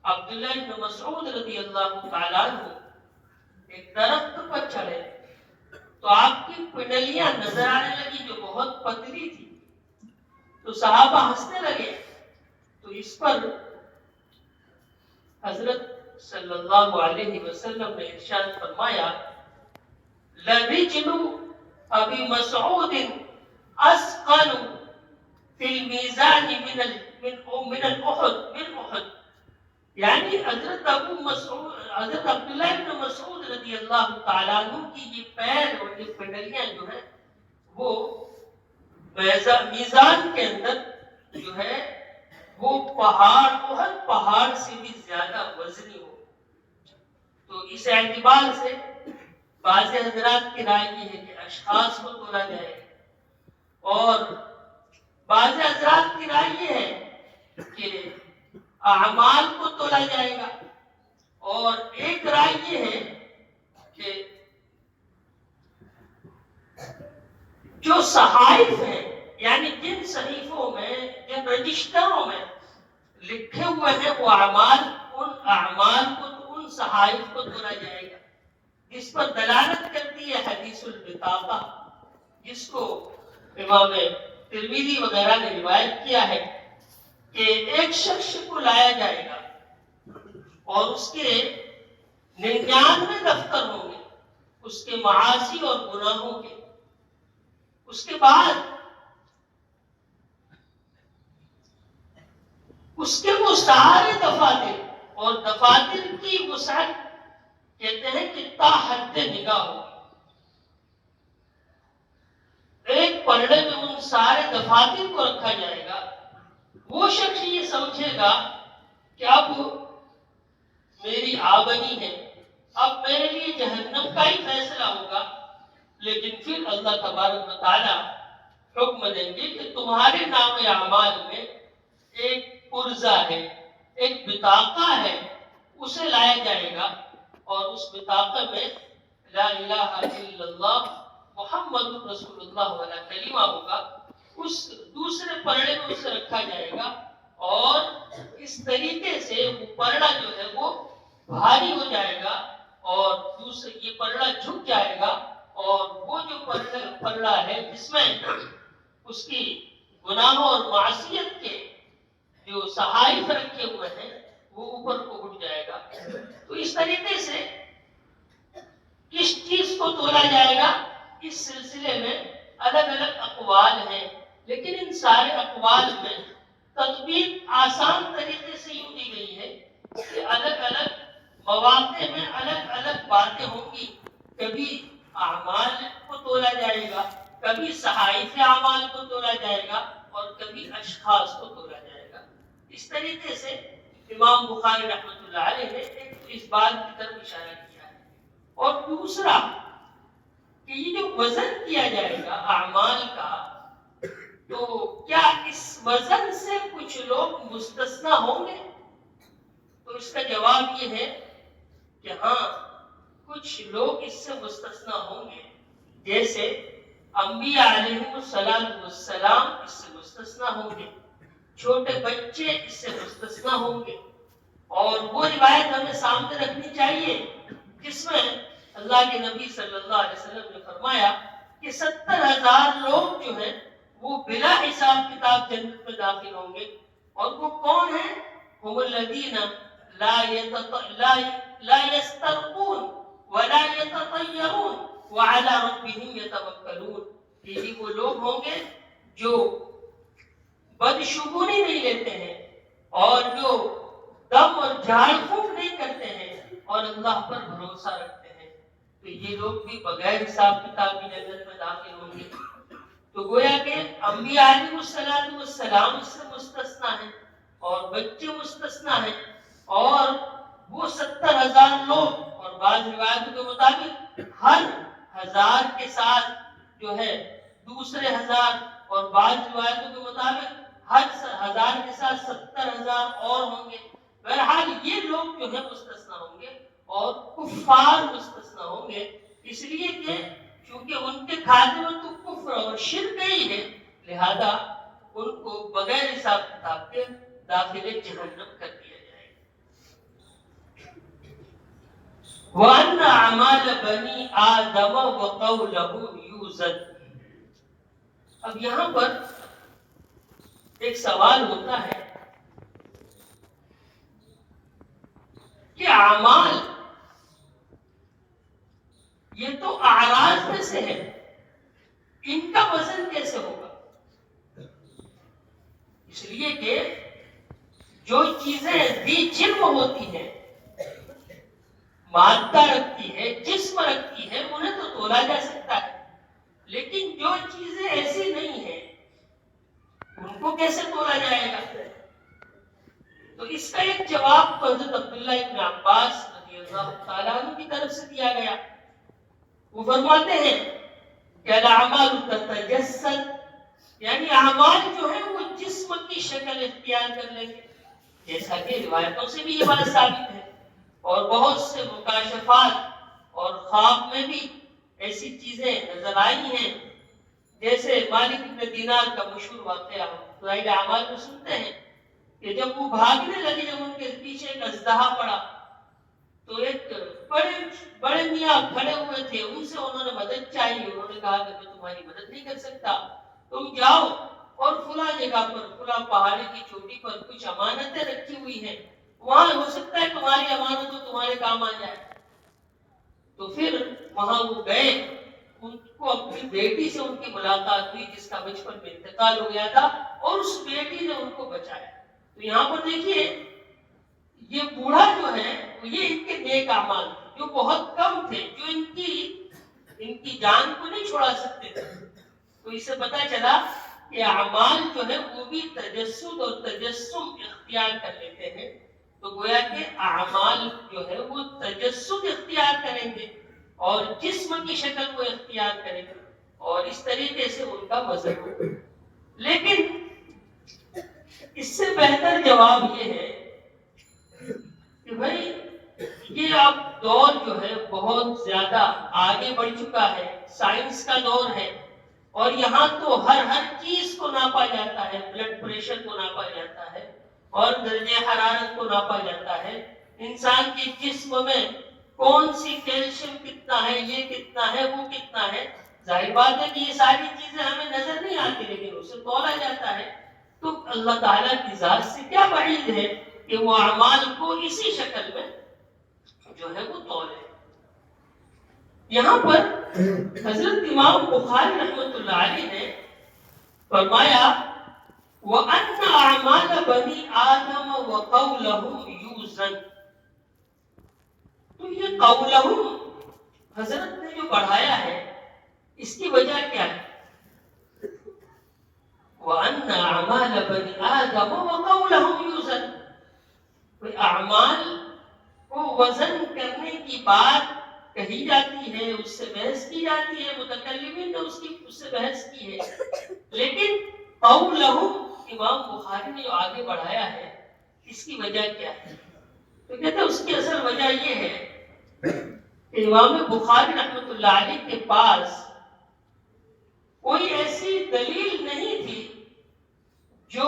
عبداللہ بن مسعود رضی اللہ تعالیٰ عنہ ایک درخت پر چڑھے تو آپ کی پنڈلیاں نظر آنے لگی جو بہت پتلی تھی، تو صحابہ ہنسنے لگے، تو اس پر حضرت صلی اللہ علیہ وسلم نے ارشاد فرمایا لَرِجْلُ ابی مسعود اسقل فی المیزان من احد، یعنی حضرت عبداللہ بن مسعود رضی اللہ تعالیٰ عنہ کی یہ پیر اور یہ پنڈلیاں جو ہیں وہ میزان کے اندر جو ہے وہ احد پہاڑ سے بھی زیادہ وزنی ہو۔ تو اس اعتبار سے بعض حضرات کی رائے یہ ہے کہ اشخاص کو تولا جائے گا، اور بعض حضرات کی رائے یہ ہے کہ اعمال کو تولا جائے گا، اور ایک رائے یہ ہے کہ جو صحائف ہیں، یعنی جن صحیفوں میں جن رجسٹروں میں لکھے ہوئے ہیں وہ اعمال، ان اعمال کو ان صحائف کو تولا جائے گا، جس پر دلالت کرتی ہے حدیث البطاقہ، جس کو امام ترمذی وغیرہ نے روایت کیا ہے کہ ایک شخص کو لایا جائے گا اور اس کے 99 دفتر ہوں گے اس کے معاصی اور گناہوں کے، اس کے بعد اس کے وہ سارے دفاتر، اور دفاتر کی وسعت کہتے ہیں کہ تا حد نگاہ ہوگی، ایک پلڑے میں ان سارے دفاتر کو رکھا جائے گا۔ وہ شخص یہ سمجھے گا کہ اب میری آبنی ہے، اب میرے لیے جہنم کا ہی فیصلہ ہوگا، لیکن پھر اللہ تبارک و تعالی حکم دیں گے کہ تمہارے نام اعمال میں ایک پرزہ ہے، ایک بطاقہ ہے، اسے لایا جائے گا، اور اس بطاقہ میں لا الہ الا اللہ محمد رسول اللہ والا کلمہ ہوگا، اس دوسرے پلڑے میں اسے رکھا جائے گا، اور اس طریقے سے وہ پلڑا جو ہے وہ بھاری ہو جائے گا، اور دوسرے یہ پلڑا جھک جائے گا، اور وہ جو پلڑا ہے جس میں اس کی گناہوں اور معصیت کے جو صحائف رکھے ہوئے ہیں وہ اوپر کو اٹھ جائے گا۔ تو اس طریقے سے کس چیز کو تولا جائے گا، اس سلسلے میں الگ الگ اقوال ہیں، لیکن ان سارے اقوال میں تطبیق آسان طریقے سے یوں دی گئی ہے کہ الگ الگ مواقع میں الگ الگ باتیں ہوں گی۔ کبھی اعمال کو تولا جائے گا، کبھی صحائف اعمال کو تولا جائے گا، اور کبھی اشخاص کو تولا جائے گا۔ اس طریقے سے امام بخاری رحمۃ اللہ علیہ نے ایک اس بات کی طرف اشارہ کیا ہے۔ اور دوسرا کہ یہ جو وزن کیا جائے گا اعمال کا، تو کیا اس وزن سے کچھ لوگ مستثنا ہوں گے؟ تو اس کا جواب یہ ہے کہ ہاں، کچھ لوگ اس سے مستثنا ہوں گے، جیسے انبیاء علیہم السلام اس سے مستثنا ہوں گے، چھوٹے بچے اس سے مستثنا ہوں گے۔ اور وہ روایت ہمیں سامنے رکھنی چاہیے جس میں اللہ کے نبی صلی اللہ علیہ وسلم نے فرمایا کہ 70,000 لوگ جو ہیں وہ بلا حساب کتاب جنت میں داخل ہوں گے۔ اور وہ کون ہیں؟ هم الذین لا یسترقون ولا یتطیرون وعلی ربهم یتوکلون، کہ وہ لوگ ہوں گے جو بدشگونی نہیں لیتے ہیں، اور جو دم اور جھاڑ پھونک نہیں کرتے ہیں، اور اللہ پر بھروسہ رکھتے ہیں۔ تو یہ لوگ بھی بغیر حساب کتاب کی جنت میں داخل ہوں گے۔ تو گویا کہ انبیاء علیہ السلام اس سے مستثنا ہیں، اور بچے مستثنا ہیں، اور وہ 70,000 لوگ، اور بعض روایتوں کے مطابق ہر 1000 کے ساتھ جو ہے دوسرے 1000، اور بعض روایتوں کے مطابق ہر 1000 کے ساتھ 70,000 اور ہوں گے۔ بہرحال یہ لوگ جو ہے مستثنا ہوں گے، اور کفار مستثنا ہوں گے، اس لیے کہ چونکہ ان کے کھاتے میں تو کفر اور شرک ہی ہے، لہذا ان کو بغیر حساب کتاب کے داخل جہنم کر دیا جائے گا۔ وَأَنَّ أَعْمَالَ بَنِي آدَمَ وَقَوْلَهُ يُوزَنُ۔ اب یہاں پر ایک سوال ہوتا ہے کہ اعمال یہ تو اعراض میں سے ہے، ان کا وزن کیسے ہوگا؟ اس لیے کہ جو چیزیں ذی جرم ہوتی ہیں، مادہ رکھتی ہے، جسم رکھتی ہے، انہیں تو تولا جا سکتا ہے، لیکن جو چیزیں ایسی نہیں ہیں ان کو کیسے تولا جائے گا؟ تو اس کا ایک جواب حضرت عبداللہ ابن عباس رضی اللہ تعالیٰ عنہ کی طرف سے دیا گیا۔ وہ فرماتے ہیں کہ الاعمال تتجسد، یعنی اعمال جو ہیں وہ جسم کی شکل اختیار کر لیں گے، جیسا کہ روایتوں سے بھی یہ بات ثابت ہے، اور بہت سے مکاشفات اور خواب میں بھی ایسی چیزیں نظر آئی ہیں، جیسے مالک بن دینار کا مشہور واقعہ فضائل اعمال میں سنتے ہیں کہ جب وہ بھاگنے لگے، جب ان کے پیچھے ایک اژدہا پڑا، تو ایک بڑے میاں کھڑے ہوئے تھے، ان سے انہوں نے مدد چاہی۔ انہوں نے کہا کہ میں تمہاری مدد نہیں کر سکتا، تم جاؤ اور فلاں جگہ پر، فلاں پہاڑی کی چوٹی پر کچھ امانتیں رکھی ہوئی ہیں، وہاں ہو سکتا ہے تمہاری امانت تمہارے کام آ جائے۔ تو پھر وہاں وہ گئے، ان کو اپنی بیٹی سے ان کی ملاقات ہوئی جس کا بچپن میں انتقال ہو گیا تھا، اور اس بیٹی نے ان کو بچایا۔ تو یہاں پر دیکھیے، یہ بوڑھا جو ہے یہ ان کے نیک اعمال جو بہت کم تھے، جو ان کی جان کو نہیں چھوڑا سکتے تھے۔ تو اس سے پتہ چلا کہ اعمال جو ہے وہ بھی تجسد اور تجسم اختیار کر لیتے ہیں۔ تو گویا کہ اعمال جو ہے وہ تجسد اختیار کریں گے، اور جسم کی شکل کو اختیار کریں گے، اور اس طریقے سے ان کا وزن ہوگا۔ لیکن اس سے بہتر جواب یہ ہے کہ بھائی یہ اب دور جو ہے بہت زیادہ آگے بڑھ چکا ہے، سائنس کا دور ہے، اور یہاں تو ہر چیز کو ناپا جاتا ہے، بلڈ پریشر کو ناپا جاتا ہے، اور درجہ حرارت کو ناپا جاتا ہے، انسان کے جسم میں کون سی کیلشیم کتنا ہے، یہ کتنا ہے، وہ کتنا ہے، ظاہر بات ہے کہ یہ ساری چیزیں ہمیں نظر نہیں آتی لیکن اسے تولا جاتا ہے. تو اللہ تعالیٰ کی ذات سے کیا بعید ہے کہ وہ اعمال کو اسی شکل میں جو ہے وہ تولے. یہاں پر حضرت امام بخاری رحمۃ اللہ علیہ نے فرمایا وَأَنَّ أَعْمَالَ بَنِي آدَمَ وَقَوْلَهُمْ يُوزَنُ. تو یہ قولہم حضرت نے جو پڑھایا ہے اس کی وجہ کیا ہے؟ وَأَنَّ أَعْمَالَ بَنِي آدَمَ وَقَوْلَهُمْ يُوزَنُ. کوئی اعمال کو وزن کرنے کی بات کہی جاتی ہے، اس سے بحث کی جاتی ہے، متکلمین نے اس سے بحث کی ہے، لیکن قولہم امام بخاری نے جو آگے بڑھایا ہے اس کی وجہ کیا ہے؟ تو کہتے ہیں اس کی اصل وجہ یہ ہے کہ امام بخاری رحمۃ اللہ علیہ کے پاس کوئی ایسی دلیل نہیں تھی جو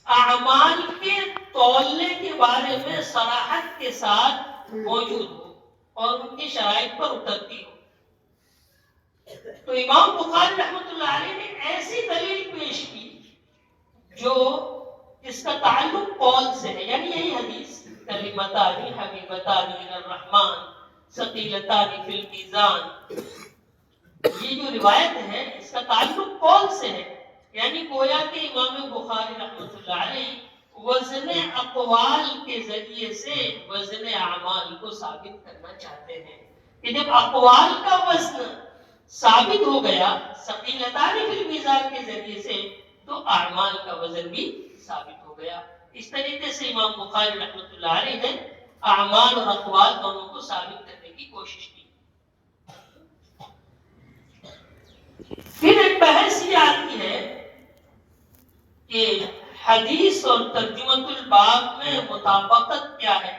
اعمال کے تولنے کے بارے میں صراحت کے ساتھ موجود ہو اور ان کی شرائط پر اترتی ہو. تو امام بخاری رحمۃ اللہ علیہ نے ایسی دلیل پیش کی جو جس کا تعلق قول سے ہے، یعنی یہی حدیث کلمتان حبیبتان الی الرحمن ثقیلتان فی المیزان، یہ جو روایت ہے اس کا تعلق قول سے ہے. یعنی گویا کہ امام بخاری رحمۃ اللہ علیہ وزن اقوال کے ذریعے سے وزن اعمال کو ثابت کرنا چاہتے ہیں کہ جب اقوال کا وزن ثابت ہو گیا ثقیلتان فی المیزان کے ذریعے سے تو اعمال کا وزن بھی ثابت ہو گیا. اس طریقے سے امام بخاری رحمۃ اللہ علیہ نے اعمال اور اقوال دونوں کو ثابت کرنے کی کوشش کی. پھر ایک بحث یہ آتی ہے کہ حدیث اور ترجمۃ الباب میں مطابقت کیا ہے.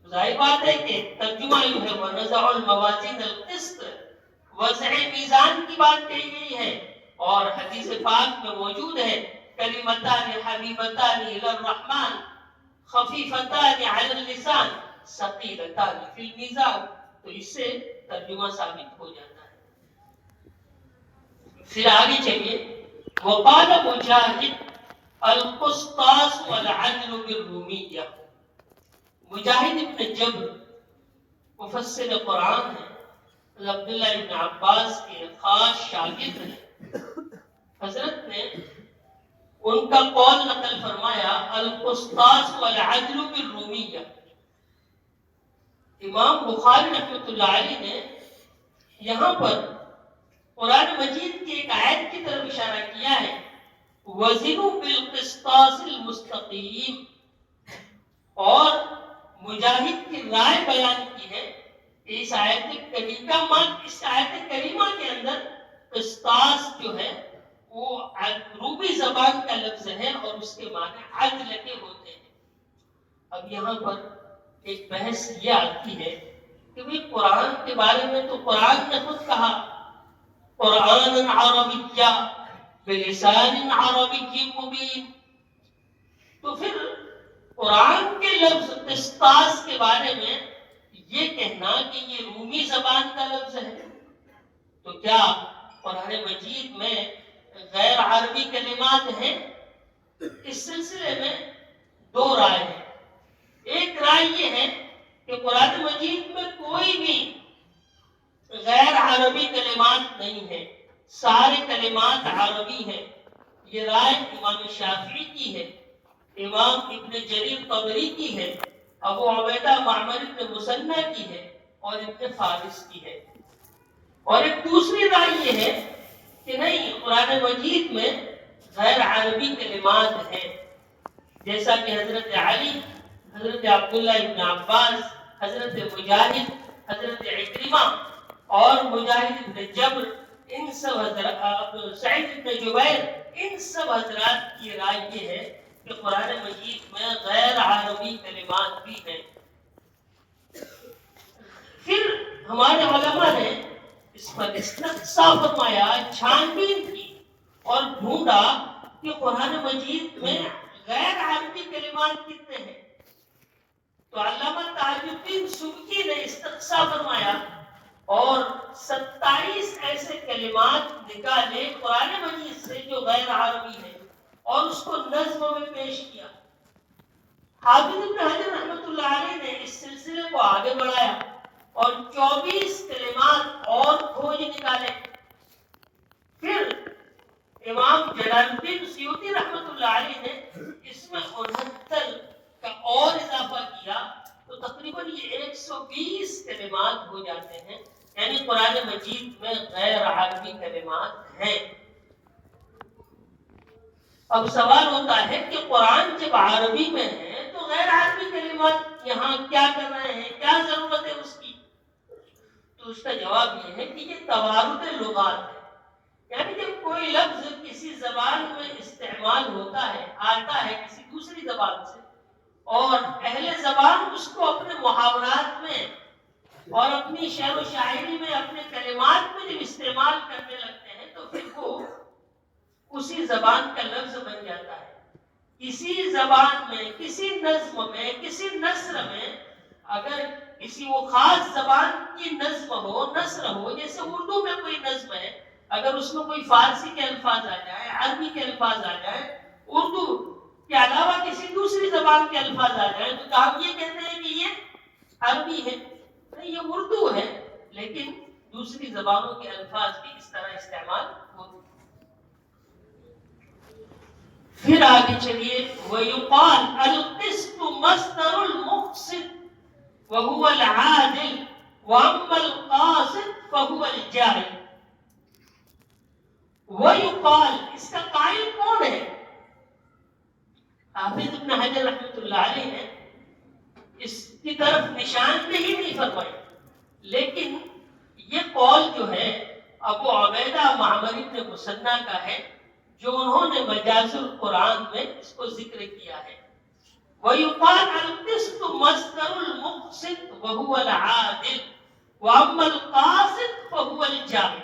ظاہر بات ہے کہ ترجمہ یوں ہے وَنَزَعُ الْمَوَازِينَ الْقِسْطَ، وضع میزان کی بات کہی گئی ہے، اور حدیث پاک میں موجود ہے کلمتان حبیبتان الی الرحمن خفیفتان علی اللسان ثقیلتان فی المیزان. تو اس سے ترجمہ ثابت ہو جاتا ہے. پھر آگے چلیے وقال مجاہد القسطاس والعدل بالرومیہ. مجاہد ابن جبر مفسر قرآن ہے، عبداللہ ابن عباس کے خاص شاگرد ہیں. حضرت نے ان کا قول نقل فرمایا القسطاس والعدل بالرومیہ. امام بخاری رحمۃ اللہ علیہ نے یہاں پر قرآن مجید کی ایک آیت کی طرف اشارہ کیا ہے وزنوا بالقسطاس المستقیم، اور مجاہد کی رائے بیان کی ہے کہ اس آیت کریمہ کے اندر قسطاس جو ہے وہ رومی زبان کا لفظ ہے اور اس کے معنی عدل کے ہوتے ہیں. اب یہاں پر ایک بحث یہ آتی ہے کہ بھئی قرآن کے بارے میں تو قرآن نے خود کہا قرآن عربیہ بلسان عربی مبین، تو پھر قرآن کے لفظ قسطاس کے بارے میں یہ کہنا کہ یہ رومی زبان کا لفظ ہے، تو کیا قرآن مجید میں غیر عربی کلمات ہیں؟ اس سلسلے میں دو رائے ہیں. ایک رائے یہ ہے کہ قرآن مجید میں کوئی بھی غیر عربی کلمات نہیں ہے، سارے کلمات عربی ہیں. یہ رائے امام شافعی کی ہے، امام ابن جریر طبری کی ہے، ابو عبیدہ معمر ابن مثنیٰ کی ہے اور ابن فارس کی ہے. اور ایک دوسری رائے یہ ہے کہ نہیں، قرآن مجید میں غیر عربی کلمات ہیں، جیسا کہ حضرت علی، حضرت عبداللہ ابن عباس، حضرت مجاہد، حضرت عکرمہ اور مجاہد ابن جبر، ان سب حضرات، سعید ابن جبیر، ان سب حضرات کی رائے یہ ہے کہ قرآن مجید میں غیر عربی کلمات بھی ہیں. پھر ہمارے علماء نے اس پر استقصاء فرمایا، چھان بین کی اور ڈھونڈا کہ قرآن مجید میں غیر عربی کلمات کتنے ہیں. تو علامہ تاج الدین سبکی نے استقصاء فرمایا اور 27 ایسے کلمات نکالے قرآن مجید سے جو غیر عربی ہیں اور اس کو نظم میں پیش کیا۔ حافظ ابن حجر رحمۃ اللہ علیہ نے اس سلسلے کو آگے بڑھایا اور 24 کلمات اور کھوج نکالے۔ پھر امام جلال الدین سیوطی رحمۃ اللہ علیہ نے اس میں 69 کا اور اضافہ کیا، تو تقریباً یہ 120 کلمات ہو جاتے ہیں، یعنی قرآن مجید میں غیر عربی کلمات ہیں۔ اب سوال ہوتا ہے کہ قرآن جب عربی میں ہے تو غیر عربی کلمات یہاں کیا کر رہے ہیں، کیا ضرورت ہے اس کی؟ تو اس کا جواب یہ ہے کہ یہ توارث لغات ہے، یعنی جب کوئی لفظ کسی زبان میں استعمال ہوتا ہے، آتا ہے کسی دوسری زبان سے، اور اہل زبان اس کو اپنے محاورات میں اور اپنی شعر و شاعری میں، اپنے کلمات میں جب استعمال کرنے لگتے ہیں تو پھر وہ اسی زبان کا لفظ بن جاتا ہے۔ کسی زبان میں، کسی نظم میں، کسی نثر میں اگر کسی وہ خاص زبان کی نظم ہو، نثر ہو، جیسے اردو میں کوئی نظم ہے، اگر اس میں کوئی فارسی کے الفاظ آ جائے، عربی کے الفاظ آ جائے، اردو کے علاوہ کسی دوسری زبان کے الفاظ آ جائیں، تو ہم یہ کہتے ہیں کہ یہ عربی ہے، نہیں یہ اردو ہے، لیکن دوسری زبانوں کے الفاظ بھی اس طرح استعمال ہوتے ہیں۔ پھر آگے چلیے، وَيُقَالْ الْقِسْطُ مَصْدَرُ الْمُقْسِطِ وَهُوَ الْعَادِلُ وَأَمَّا الْقَاسِطُ فَهُوَ الْجَائِلُ۔ وَيُقَالْ، اس کا قائل کون ہے؟ حافظ ابن حجر رحمۃ اللہ علیہ نے اس کی طرف نشاندہی نہیں فرمائی، لیکن یہ قول جو ہے ابو عبیدہ معمر ابن مثنیٰ کا ہے، جو انہوں نے مجاز القرآن میں اس کو ذکر کیا ہے۔ وَيُقَالْ الْقِسْطُ مَصْدَرُ الْمُقْسِطِ وَهُوَ الْعَادِلُ وَأَمَّا الْقَاسِطُ فَهُوَ الْجَائِلُ۔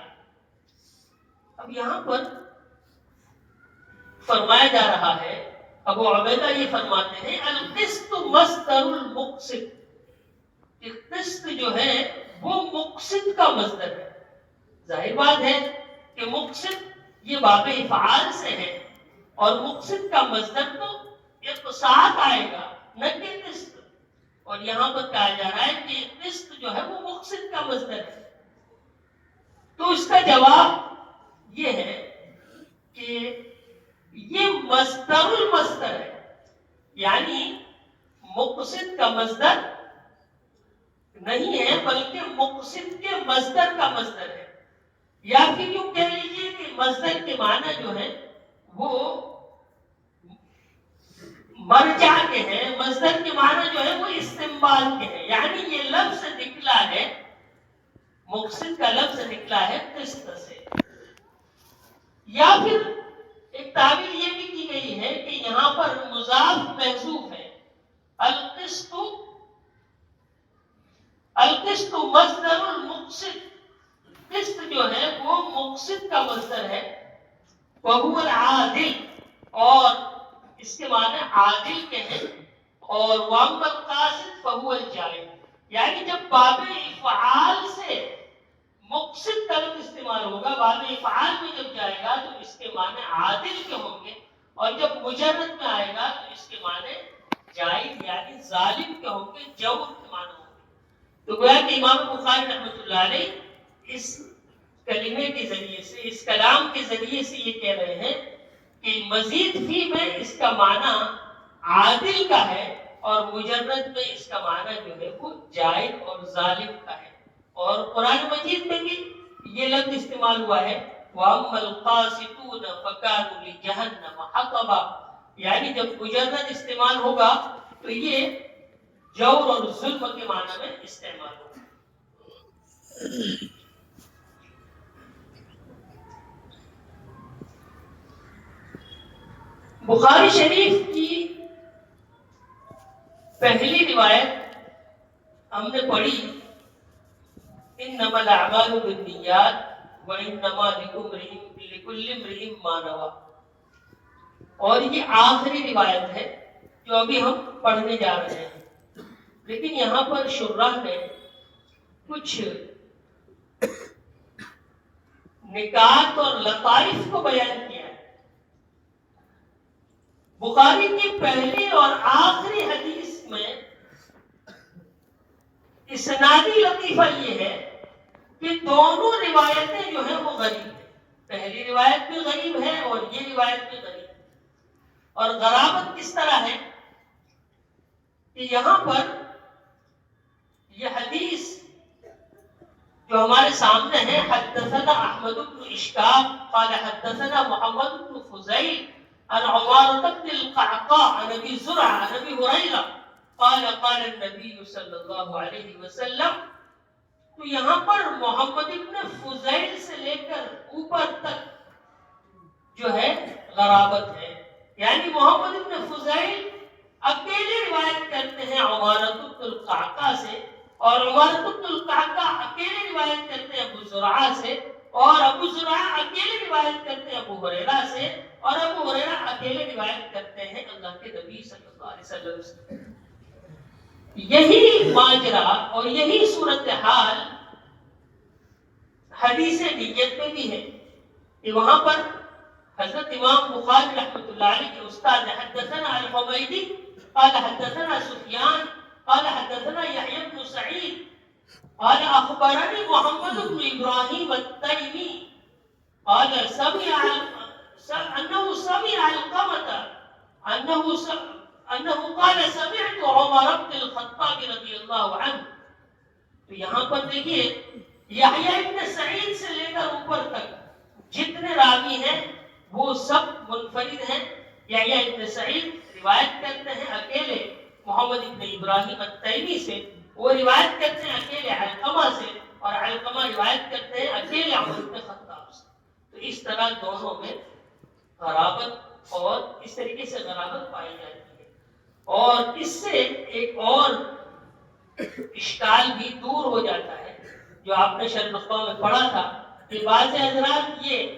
اب یہاں پر فرمایا جا رہا ہے، ابو عبیدہ یہ فرماتے ہیں القسط مصدر المقسط، کہ قسط جو ہے وہ مقسط کا مصدر ہے۔ ظاہر بات ہے کہ مقسط یہ باب افعال سے ہے، اور مقسط کا مصدر تو اقساط آئے گا، نہ کہ قسط، اور یہاں پر کہا جا رہا ہے کہ قسط جو ہے وہ مقسط کا مصدر ہے۔ تو اس کا جواب یہ ہے کہ یہ مصدر المصدر ہے، یعنی مقصد کا مصدر نہیں ہے بلکہ مقصد کے مصدر کا مصدر ہے، یا پھر یوں کہہ لیجیے کہ مصدر کے معنی جو ہے وہ مرجع کے ہیں، مصدر کے معنی جو ہے وہ استنباط کے ہیں، یعنی یہ لفظ نکلا ہے، مقصد کا لفظ نکلا ہے قسط سے۔ یا پھر ایک تعبیر یہ بھی کی گئی ہے کہ یہاں پر مضاف محذوف ہے، القسط مصدر المقسط، قسط جو ہے وہ مقسط کا مصدر ہے، وہو العادل، اور اس کے معنی عادل کے ہیں، اور واما القاسط فہو الجائل، یعنی جب باب افعال سے مقصد کا لفظ استعمال ہوگا، باب افعال میں جب جائے گا تو اس کے معنی عادل کے ہوں گے، اور جب مجرد میں آئے گا تو اس کے معنی جائل یعنی ظالم کے ہوں گے، جور کے معنی ہوں گے۔ تو گویا کہ امام بخاری رحمۃ اللہ علیہ اس کلمے کے ذریعے سے، اس کلام کے ذریعے سے یہ کہہ رہے ہیں کہ مزید فی میں اس کا معنی عادل کا ہے، اور مجرد میں اس کا معنی جو ہے وہ جائل اور ظالم کا ہے۔ اور قرآن مجید میں بھی یہ لفظ استعمال ہوا ہے، وَأَمَّا الْقَاسِطُونَ فَكَانُوا لِجَهَنَّمَ حَطَبًا، یعنی جب مجرد استعمال ہوگا تو یہ جور اور ظلم کے معنی میں استعمال ہوگا۔ بخاری شریف کی پہلی روایت ہم نے پڑھی، انما الاعمال بالنیات وانما لکل امرئ ما نوى، اور یہ آخری روایت ہے جو ابھی ہم پڑھنے جا رہے ہیں، لیکن یہاں پر شراح نے کچھ نکات اور لطائف کو بیان کیا ہے۔ بخاری کی پہلی اور آخری حدیث میں اسنادی لطیفہ یہ ہے کہ دونوں روایتیں جو ہیں وہ غریب ہیں، پہلی روایت بھی غریب ہے اور یہ روایت بھی غریب ہے۔ اور غرابت کس طرح ہے کہ یہاں پر یہ حدیث جو ہمارے سامنے ہے، حدثنا احمد بن اشکاب قال حدثنا محمد بن فضیل عن عمارة بن القعقاع عن ابي زرعة عن ابي هريرة قال قال النبي صلی اللہ علیہ وسلم۔ تو یہاں پر محمد بن فضیل سے لے کر اوپر تک جو ہے غرابت ہے، یعنی محمد بن فضیل اکیلے روایت کرتے ہیں عمارة بن القعقاع سے، اور عمارة بن القعقاع اکیلے روایت کرتے ہیں ابو زرعہ سے، اور ابو زرعہ اکیلے روایت کرتے ہیں ابو ہریرہ سے، اور ابو ہریرہ اکیلے روایت کرتے ہیں اللہ کے نبی صلی اللہ علیہ وسلم سے۔ یہی ماجرا اور یہی صورتحال حدیث نیت میں بھی ہے کہ وہاں پر حضرت امام بخاری رحمۃ اللہ علیہ کے استاد حدثنا الحمیدی قال حدثنا سفیان قال حدثنا يحيى بن سعيد قال اخبرني محمد بن ابراهيم التيمي قال انه سمع علقمة انه قال سمعت عمر بن الخطاب رضی اللہ عنہ۔ تو یہاں پر دیکھیے یحییٰ بن سعید سے لے کر اوپر تک جتنے راوی ہیں وہ سب منفرد ہیں۔ یحییٰ بن سعید روایت کرتے ہیں اکیلے محمد بن ابراہیم التیمی سے، وہ روایت کرتے ہیں اکیلے علقمہ سے، اور علقمہ روایت کرتے ہیں اکیلے عمر بن خطاب سے۔ تو اس طرح دونوں میں غرابت اور اس طریقے سے غرابت پائی جاتی ہے۔ اور اس سے ایک اور اشکال بھی دور ہو جاتا ہے جو آپ نے شرح نخبہ میں پڑھا تھا کہ بعض حضرات یہ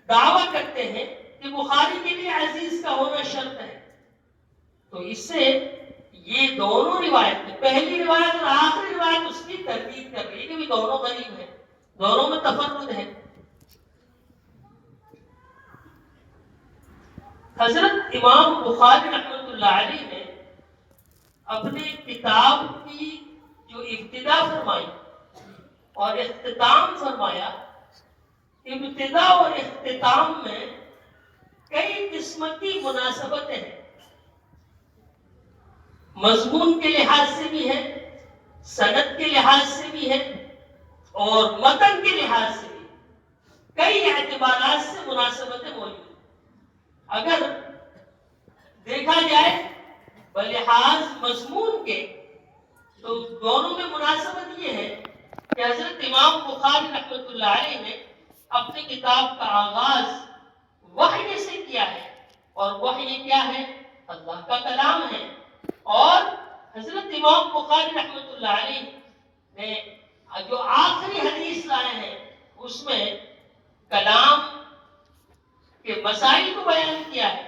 دعویٰ کرتے ہیں کہ بخاری کے لیے عزیز کا ہونا شرط ہے۔ تو اس سے یہ دونوں روایت، پہلی روایت اور آخری روایت اس کی تردید کر رہی ہے کہ دونوں غریب ہیں، دونوں میں تفرد ہے۔ حضرت امام بخاری رحمۃ اللہ علیہ نے اپنے کتاب کی جو ابتدا فرمائی اور اختتام فرمایا، ابتدا اور اختتام میں کئی قسم کی مناسبتیں ہیں، مضمون کے لحاظ سے بھی ہے، سند کے لحاظ سے بھی ہے، اور متن کے لحاظ سے بھی کئی اعتبارات سے مناسبتیں موجود ہیں۔ اگر دیکھا جائے بلحاظ مضمون کے تو دونوں میں مناسبت یہ ہے کہ حضرت امام بخاری رحمۃ اللہ علیہ نے اپنی کتاب کا آغاز وحی سے کیا ہے، اور وحی کیا ہے؟ اللہ کا کلام ہے۔ اور حضرت امام بخاری رحمۃ اللہ علیہ نے جو آخری حدیث لائے ہیں اس میں کلام کے مسائل کو بیان کیا ہے،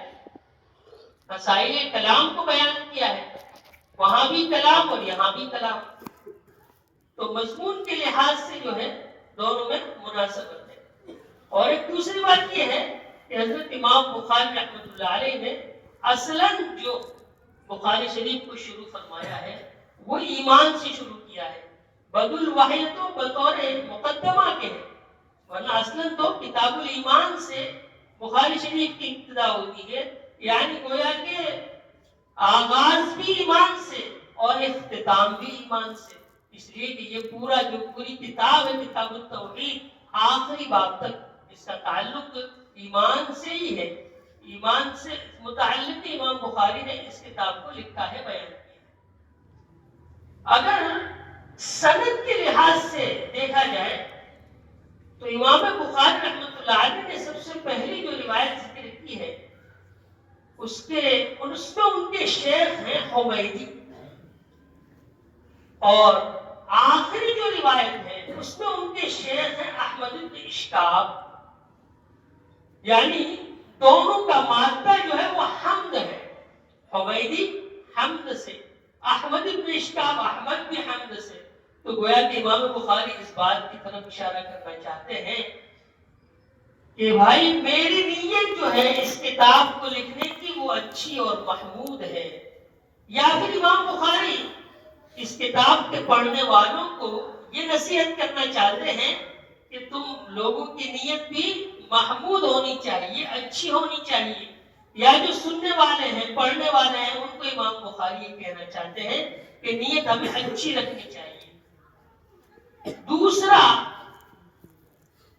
مسائل کلام کو بیان کیا ہے، وہاں بھی کلام اور یہاں بھی کلام۔ تو مضمون کے لحاظ سے جو ہے دونوں میں مناسبت ہے۔ اور ایک دوسری بات یہ ہے کہ حضرت امام بخاری رحمۃ اللہ علیہ نے اصلاً جو بخاری شریف کو شروع فرمایا ہے وہ ایمان سے شروع کیا ہے، بدء الوحی تو بطور مقدمہ کے ہے، ورنہ اصلاً تو کتاب الایمان سے بخاری شریف کی ابتدا ہوتی ہے، یعنی گویا کہ آغاز بھی ایمان سے اور اختتام بھی ایمان سے، اس لیے کہ یہ پوری کتاب ہے کتاب التوحید، آخری باب تک اس کا تعلق ایمان سے ہی ہے، ایمان سے متعلق امام بخاری نے اس کتاب کو لکھا ہے، بیان کیا ہے۔ اگر سند کے لحاظ سے دیکھا جائے تو امام بخاری رحمۃ اللہ علیہ نے سب سے پہلی جو روایت ذکر کی ہے اس میں ان کے شیخ ہیں حمیدی، اور آخری جو روایت ہے اس میں ان کے شیخ ہیں احمد بن اشکاب، یعنی دونوں کا مادہ جو ہے وہ حمد ہے، حمیدی حمد سے، احمد بن اشکاب احمد بھی حمد سے، تو گویا کہ امام بخاری اس بات کی طرف اشارہ کرنا چاہتے ہیں کہ بھائی میری نیت جو ہے اس کتاب کو لکھنے کی وہ اچھی اور محمود ہے. یا پھر امام بخاری اس کتاب کے پڑھنے والوں کو یہ نصیحت کرنا چاہتے ہیں کہ تم لوگوں کی نیت بھی محمود ہونی چاہیے، اچھی ہونی چاہیے. یا جو سننے والے ہیں، پڑھنے والے ہیں، ان کو امام بخاری یہ کہنا چاہتے ہیں کہ نیت ہمیں اچھی رکھنی چاہیے. دوسرا،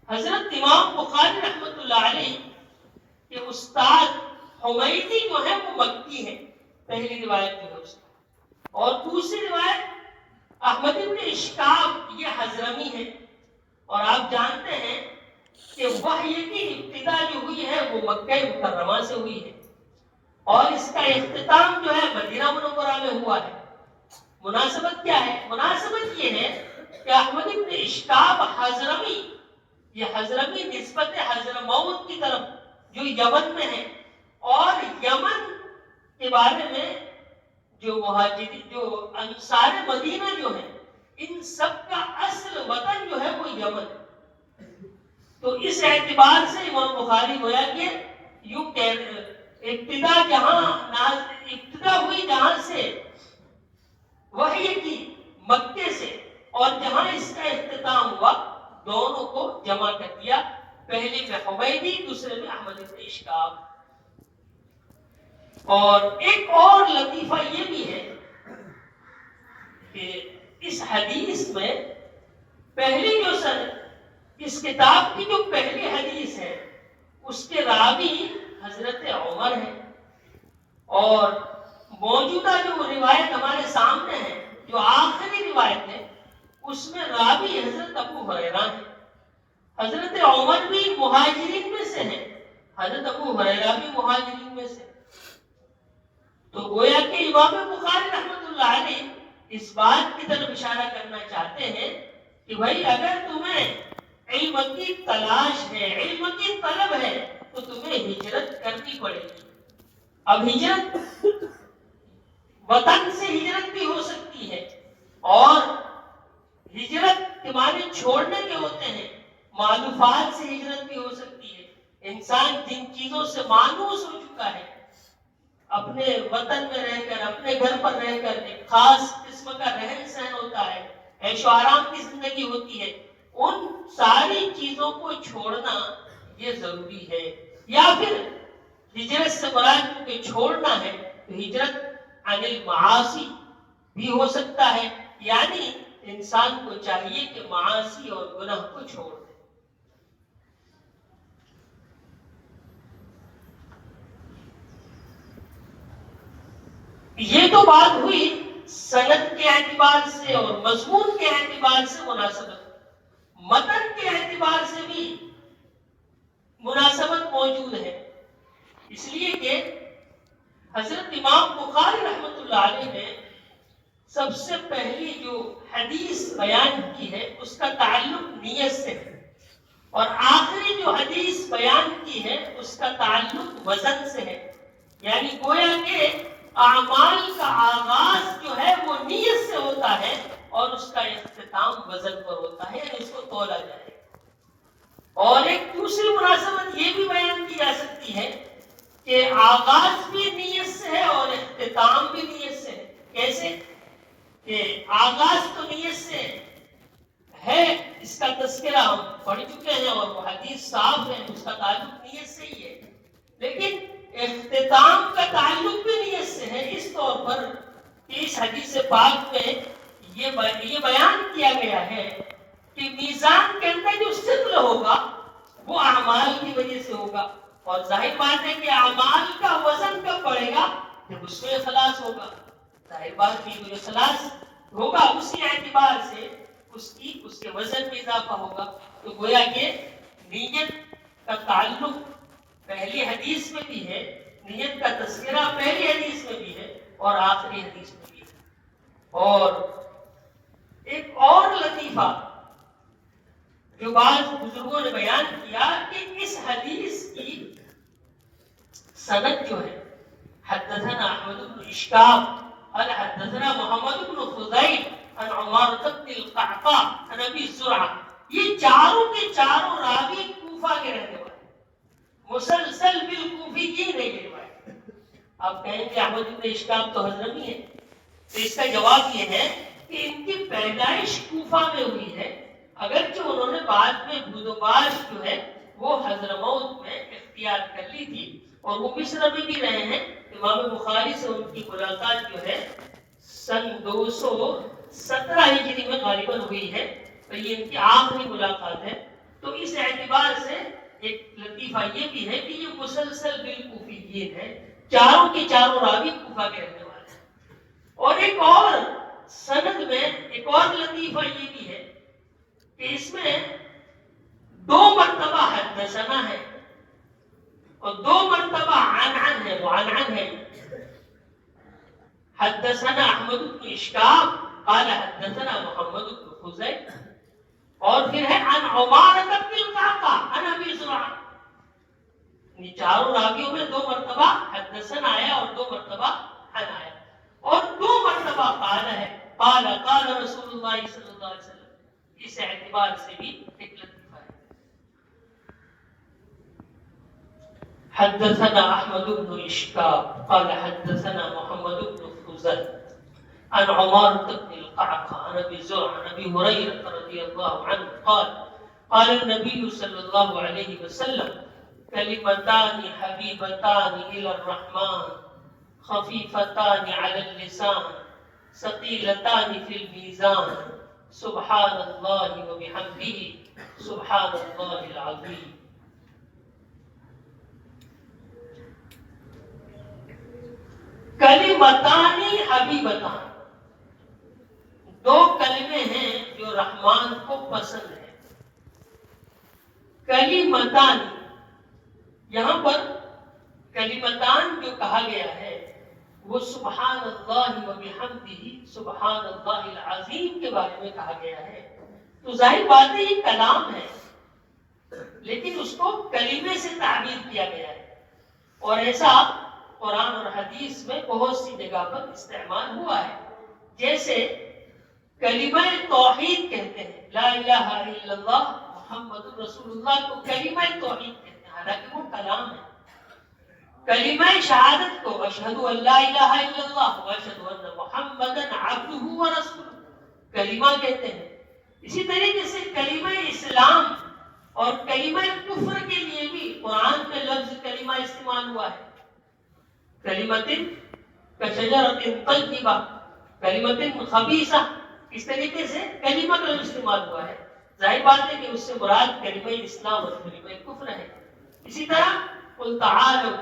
حضرت امام بخاری رحمۃ اللہ علیہ کے استاد حمیدی جو ہے وہ مکی ہے، پہلی روایت جو ہے اس کی. اور دوسری روایت احمد بن اشکاب یہ حضرمی ہے. اور آپ جانتے ہیں کہ وحی کی ابتدا جو ہوئی ہے وہ مکہ مکرمہ سے ہوئی ہے اور اس کا اختتام جو ہے مدینہ منورہ میں ہوا ہے. مناسبت کیا ہے؟ مناسبت یہ ہے کہ احمد بن اشکاب حضرمی، یہ حضرمی نسبت حضرموت کی طرف جو یمن میں ہے، اور یمن کے بارے میں جو مہاجرین، جو انصار مدینہ جو ہے، ان سب کا اصل وطن جو ہے وہ یمن. تو اس اعتبار سے امام بخاری گویا کہ یوں ابتدا ہوئی جہاں سے وحی کی، مکے سے، اور جہاں اس کا اختتام ہوا دونوں کو جمع کر دیا، پہلے میں حمیدی، دوسرے میں احمد بن اشکاب. اور ایک اور لطیفہ یہ بھی ہے کہ اس حدیث میں پہلی جو اس کتاب کی جو پہلی حدیث ہے اس کے راوی حضرت عمر ہے، اور موجودہ جو روایت ہمارے سامنے ہے، جو آخری روایت ہے، اس میں راوی حضرت ابو ہریرہ ہے. حضرت عمر بھی مہاجرین میں سے ہیں، حضرت ابو ہریرہ بھی مہاجرین میں سے. تو گویا کہ امام بخاری رحمۃ اللہ علیہ اس بات کی طرف اشارہ کرنا چاہتے ہیں کہ بھائی اگر تمہیں علم کی تلاش ہے، علم کی طلب ہے، تو تمہیں ہجرت کرنی پڑے گی. اب ہجرت وطن سے ہجرت بھی ہو سکتی ہے، اور ہجرت کے معنی چھوڑنے کے ہوتے ہیں. معلوفات سے ہجرت بھی ہو سکتی ہے. انسان جن چیزوں سے مانوس ہو چکا ہے، اپنے وطن میں رہ کر، اپنے گھر پر رہ کر ایک خاص قسم کا رہن سہن ہوتا ہے، عیش و آرام کی زندگی ہوتی ہے، ان ساری چیزوں کو چھوڑنا یہ ضروری ہے. یا پھر ہجرت سے مراد کو چھوڑنا ہے تو ہجرت عن المعاصی بھی ہو سکتا ہے، یعنی انسان کو چاہیے کہ معاصی اور گناہ کو چھوڑ دے. یہ تو بات ہوئی سند کے اعتبار سے اور مضمون کے اعتبار سے مناسبت. متن کے اعتبار سے بھی مناسبت موجود ہے، اس لیے کہ حضرت امام بخاری رحمۃ اللہ علیہ نے سب سے پہلی جو حدیث بیان کی ہے اس کا تعلق نیت سے ہے، اور آخری جو حدیث بیان کی ہے اس کا تعلق وزن سے ہے. یعنی گویا کہ اعمال کا آغاز جو ہے وہ نیت سے ہوتا ہے اور اس کا اختتام وزن پر ہوتا ہے، یعنی اس کو تولا جائے. اور ایک دوسری مناسبت یہ بھی بیان کی جا سکتی ہے کہ آغاز بھی نیت سے ہے اور اختتام بھی نیت سے ہے. کیسے کہ آغاز تو نیت سے ہے، اس کا تذکرہ ہم پڑھ چکے ہیں اور وہ حدیث صاف ہے، اس کا تعلق نیت سے ہی ہے، لیکن اختتام کا تعلق بھی نیت سے ہے. اس طور پر اس حدیث پاک میں یہ بیان کیا گیا ہے کہ میزان کے اندر جو ثقل ہوگا وہ اعمال کی وجہ سے ہوگا، اور ظاہر بات ہے کہ اعمال کا وزن کب پڑے گا جب اس میں اخلاص ہوگا. ظاہر بات ہے جو اخلاص ہوگا اسی اعتبار سے اس کے وزن میں اضافہ ہوگا. تو گویا کہ نیت کا تعلق پہلی حدیث میں بھی ہے، نیت کا تذکرہ پہلی حدیث میں بھی ہے اور آخری حدیث میں بھی ہے. اور ایک اور لطیفہ جو بعض بزرگوں نے بیان کیا کہ اس حدیث کی سند جو ہے حدثنا احمد بن اشکاب قال حدثنا محمد بن فضیل عن عمارة بن القعقاع عن ابی زرعہ. یہ چاروں کے چاروں راوی کوفہ کے رہنے والے، مسلسل بالکوفیین ہے یہ روایت. آپ کہیں گے احمد بن اشکاب تو حضرمی ہے، تو اس کا جواب یہ ہے کہ ان کی پیدائش کوفہ میں ہوئی ہے، اگرچہ انہوں نے بعد میں بدوباش جو ہے وہ حضرموت میں اختیار کر لی تھی، اور وہ مصر میں بھی رہے ہیں. امام بخاری سے ان کی ملاقات جو ہے سن 217 ہجری میں غالباً ہوئی ہے، تو یہ ان کی آخری ملاقات ہے. تو اس اعتبار سے ایک لطیفہ یہ بھی ہے کہ یہ مسلسل بالکوفیین ہے، چاروں کے چاروں راوی کوفہ کے رہنے والے ہیں. اور ایک اور سند میں ایک اور لطیفہ یہ بھی ہے کہ اس میں 2 مرتبہ حدثنا ہے اور 2 مرتبہ عن ہے. وہ عن ہے، حدثنا احمد بن اشکاب قال حدثنا محمد بن خزیمہ، اور پھر ہے عن عمارة بن القعقاع عن ابی زرعہ. یہ چاروں راویوں میں 2 مرتبہ حدثنا آیا اور 2 مرتبہ عن آیا، اور 2 مرتبہ قال ہے، قال رسول اللہ صلی اللہ علیہ وسلم. اس اعتبار سے بھی ایک لطیفہ ہے. حدثنا احمد بن اشکاب قال حدثنا محمد بن خزیمہ عن عمارة بن القعقاع عن ابي زرعة عن ابي هريرة رضي الله عنه قال النبي صلى الله عليه وسلم كلمتان حبيبتان الى الرحمن خفيفتان على اللسان ثقيلتان في الميزان سبحان الله وبحمده سبحان الله العظيم. کلمتان حبیبتان، 2 کلمے ہیں جو رحمان کو پسند ہیں. کلمتان، یہاں پر کلمتان جو کہا گیا ہے وہ سبحان اللہ و بحمدہ سبحان اللہ العظیم کے بارے میں کہا گیا ہے. تو ظاہر بات ہے یہ کلام ہے، لیکن اس کو کلمے سے تعبیر کیا گیا ہے، اور ایسا قرآن اور حدیث میں بہت سی جگہ پر استعمال ہوا ہے. جیسے کلمہ توحید کہتے ہیں، لا الہ الا اللہ محمد رسول اللہ کو کلمہ توحید کہتے ہیں، حالانکہ وہ کلام ہے. کلمہ شہادت کو اشہد ان لا الہ الا اللہ واشہد ان محمدا عبدہ ورسولہ کلمہ کہتے ہیں. اسی طریقے سے کلمہ اسلام اور کلمہ کفر کے لیے بھی قرآن میں لفظ کلمہ استعمال ہوا ہے. کلمتن کشجرۃ طیبہ، کلمتن خبیثہ، اس طریقے سے کلمہ کا استعمال ہوا ہے. ظاہر بات ہے کہ اس سے مراد کلمہ اسلام اور کلمہ کفر ہے. اسی طرح قل تعالوا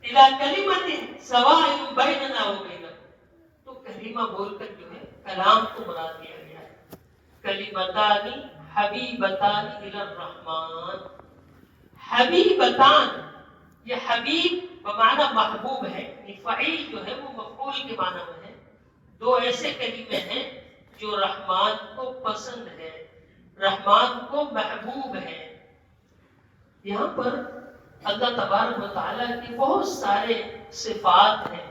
الی کلمۃ سواء بیننا وبینکم، تو کلمہ بول کر جو ہے کلام کو مراد دیا گیا ہے. کلمتان حبیبتان الی الرحمن، حبیبتان، یہ حبیب بمعنی محبوب ہے، فعیل جو ہے وہ مفعول کے معنی میں ہے. 2 ایسے کلمے ہیں جو رحمان کو پسند ہے، رحمان کو محبوب ہے. یہاں پر اللہ تبارک و تعالیٰ کی بہت سارے صفات ہیں،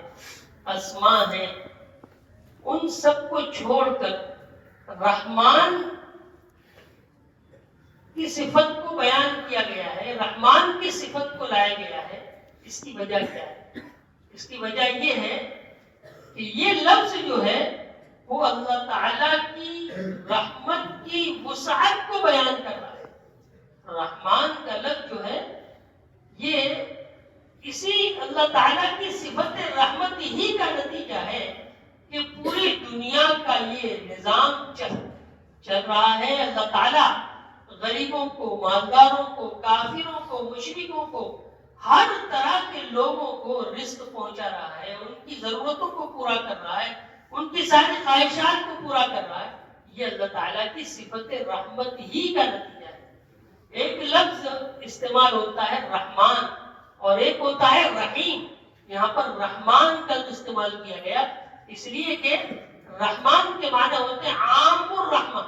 اسماء ہیں، ان سب کو چھوڑ کر رحمان کی صفت کو بیان کیا گیا ہے، رحمان کی صفت کو لایا گیا ہے. اس کی وجہ کیا ہے؟ اس کی وجہ یہ ہے کہ یہ لفظ جو ہے وہ اللہ تعالیٰ کی رحمت کی وسعت کو بیان کر رہا ہے. رحمان کا لفظ جو ہے یہ اسی اللہ تعالیٰ کی صفت رحمت ہی کا نتیجہ ہے کہ پوری دنیا کا یہ نظام چل رہا ہے. اللہ تعالیٰ غریبوں کو، مالداروں کو، کافروں کو، مشرکوں کو، ہر طرح کے لوگوں کو رزق پہنچا رہا ہے، ان کی ضرورتوں کو پورا کر رہا ہے، ان کی ساری خواہشات کو پورا کر رہا ہے. یہ اللہ تعالیٰ کی صفت رحمت ہی کا نتیجہ ہے. ایک لفظ استعمال ہوتا ہے رحمان اور ایک ہوتا ہے رحیم. یہاں پر رحمان کا استعمال کیا گیا اس لیے کہ رحمان کے معنی ہوتے ہیں عام الرحمہ،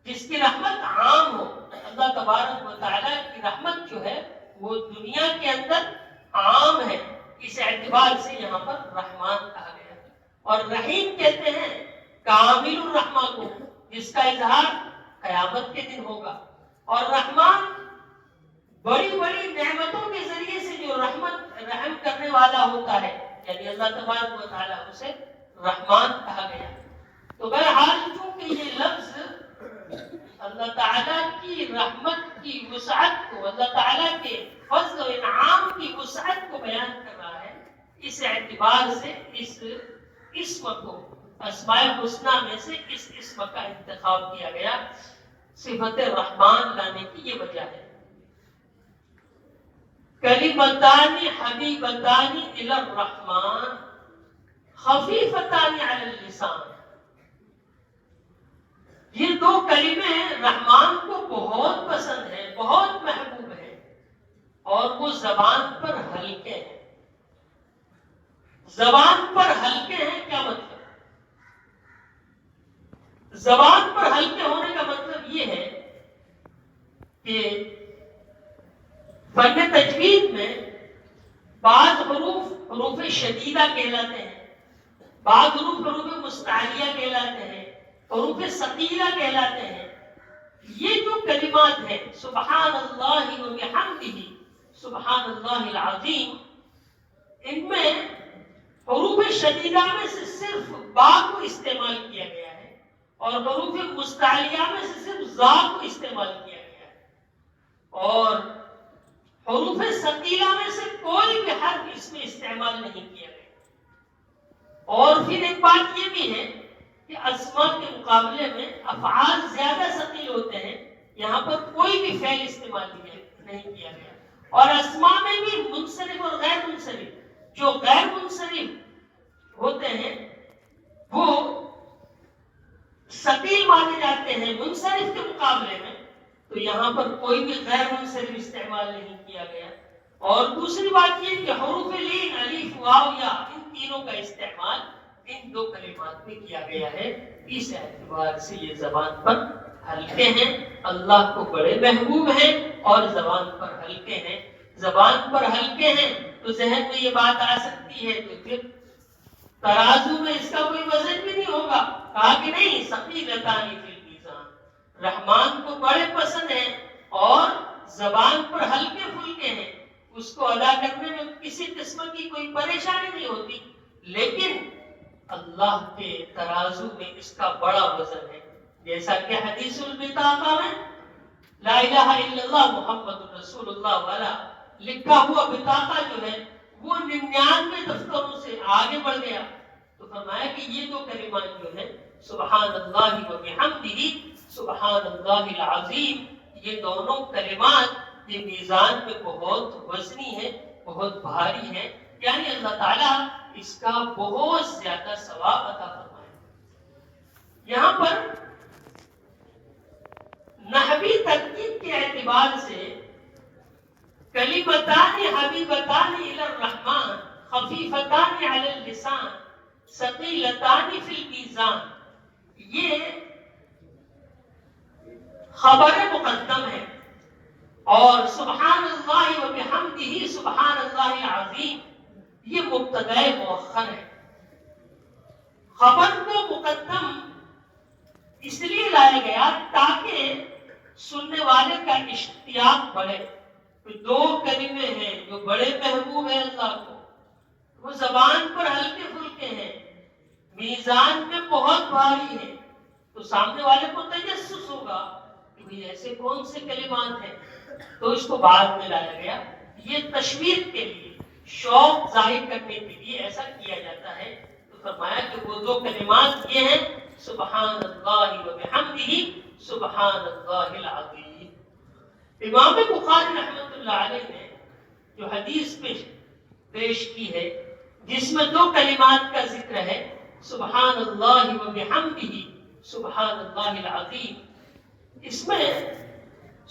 جس کی رحمت عام ہو. اللہ تبارک و تعالیٰ کی رحمت جو ہے وہ دنیا کے اندر عام ہے، اس اعتبار سے یہاں پر رحمان کہا گیا. اور رحیم کہتے ہیں کامل الرحمہ کو، جس کا اظہار قیامت کے دن ہوگا۔ اور رحمان بڑی بڑی نعمتوں کے ذریعے سے جو رحم کرنے والا ہوتا ہے، یعنی اللہ تبارک و تعالیٰ اسے رحمان کہا گیا۔ تو بہرحال چونکہ یہ لفظ اللہ تعالیٰ کی رحمت کی وسعت کو، اللہ تعالیٰ کے فضل و انعام کی وسعت کو بیان کر رہا ہے، اس اعتبار سے اس اسم کو اسماء الحسنی میں سے اس اسم کا انتخاب کیا گیا۔ صفت رحمان لانے کی یہ وجہ ہے۔ کلمتان حبیبتان الی الرحمن خفیفتان علی اللسان، یہ دو کلمے رحمان کو بہت پسند ہیں، بہت محبوب ہیں، اور وہ زبان پر ہلکے ہیں۔ زبان پر ہلکے ہیں کیا مطلب؟ زبان پر ہلکے ہونے کا مطلب یہ ہے کہ فن تجوید میں بعض حروف شدیدہ کہلاتے ہیں، بعض حروف مستعلیہ کہلاتے ہیں، حروف ثقیلہ کہلاتے ہیں۔ یہ جو کلمات ہیں سبحان اللہ و بحمدہ، سبحان اللہ العظیم، ان میں حروف شدیدہ میں سے صرف با کو استعمال کیا گیا ہے، اور حروف مستعلیہ میں سے صرف زا کو استعمال کیا گیا ہے، اور حروف ثقیلہ میں سے کوئی بھی حرف اس میں استعمال نہیں کیا گیا۔ اور پھر ایک بات یہ بھی ہے کہ اسماء کے مقابلے میں افعال زیادہ ثقیل ہوتے ہیں، یہاں پر کوئی بھی فعل استعمال نہیں کیا گیا۔ اور اسماء میں بھی منصرف اور غیر منصرف، جو غیر منصرف ہوتے ہیں وہ ثقیل مانے جاتے ہیں منصرف کے مقابلے میں، تو یہاں پر کوئی بھی غیر منصرف استعمال نہیں کیا گیا۔ اور دوسری بات یہ کہ حروف لین، الف، واو، یا ان تینوں کا استعمال ان دو کلمات میں کیا گیا ہے۔ اس اعتبار سے یہ زبان پر ہلکے ہیں، اللہ کو بڑے محبوب ہیں اور زبان پر ہلکے ہیں۔ زبان پر ہلکے ہیں تو ذہن میں یہ بات آ سکتی ہے کہ پھر ترازو میں اس کا کوئی وزن بھی نہیں ہوگا۔ کہا کہ نہیں، ثقیلتان فی المیزان، رحمان کو بڑے پسند ہیں اور زبان پر ہلکے پھلکے ہیں، اس کو ادا کرنے میں کسی قسم کی کوئی پریشانی نہیں ہوتی، لیکن اللہ کے ترازو میں اس کا بڑا وزن ہے۔ جیسا کہ حدیث البطاقہ میں لا الہ الا اللہ محمد رسول اللہ والا لکھا ہوا بطاقہ جو ہے وہ 99 دفتروں سے آگے بڑھ گیا، تو فرمایا کہ یہ دو کلمات جو ہے سبحان اللہ و بحمدہ، سبحان اللہ العظیم، یہ دونوں کلمات یہ میزان میں بہت وزنی ہے، بہت بھاری ہے، یعنی اللہ تعالیٰ اس کا بہت زیادہ ثواب عطا فرمائے۔ یہاں پر نحوی ترکیب کے اعتبار سے کلمتان حبیبتان الی الرحمن خفیفتان علی اللسان ثقیلتان فی المیزان، یہ خبر مقدم ہے، اور سبحان اللہ و بحمدہ سبحان اللہ العظیم یہ مبتدا مؤخر ہے۔ خبر کو مقدم اس لیے لایا گیا تاکہ سننے والے کا اشتیاق بڑھے۔ دو کلمے ہیں جو بڑے محبوب ہیں اللہ کو، وہ زبان پر ہلکے پھلکے ہیں، میزان میں بہت بھاری ہیں، تو سامنے والے کو تجسس ہوگا کہ ایسے کون سے کلمات ہیں، تو اس کو بعد میں لایا گیا۔ یہ تشویق کے لیے، شوق ظاہر کرنے کے لیے ایسا کیا جاتا ہے۔ تو فرمایا کہ وہ دو کلمات یہ ہیں سبحان اللہ و بحمدہ سبحان اللہ العظیم۔ امام بخاری رحمۃ اللہ علیہ نے جو حدیث پیش کی ہے جس میں دو کلمات کا ذکر ہے سبحان اللہ و بحمدہ سبحان اللہ العظیم، اس میں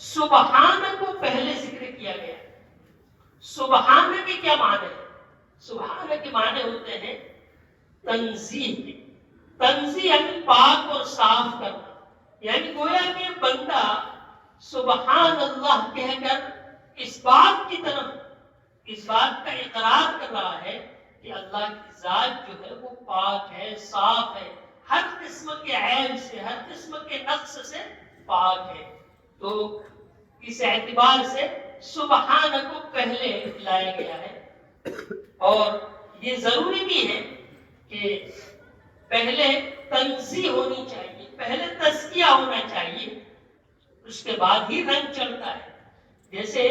سبحان کو پہلے ذکر کیا گیا۔ سبحان کے کیا معنی ہے؟ سبحان کے معنی ہوتے ہیں تنزیہ کے، تنزیہ یعنی پاک اور صاف کرنا، یعنی گویا کہ بندہ سبحان اللہ کہہ کر اس بات کی طرف، اس بات کا اقرار کر رہا ہے کہ اللہ کی ذات جو ہے وہ پاک ہے، صاف ہے، ہر قسم کے عیب سے، ہر قسم کے نقص سے پاک ہے۔ تو اس اعتبار سے سبحان کو پہلے لایا گیا ہے، اور یہ ضروری بھی ہے کہ پہلے تنزیہ ہونی چاہیے، پہلے تزکیہ ہونا چاہیے، اس کے بعد ہی رنگ چڑھتا ہے۔ جیسے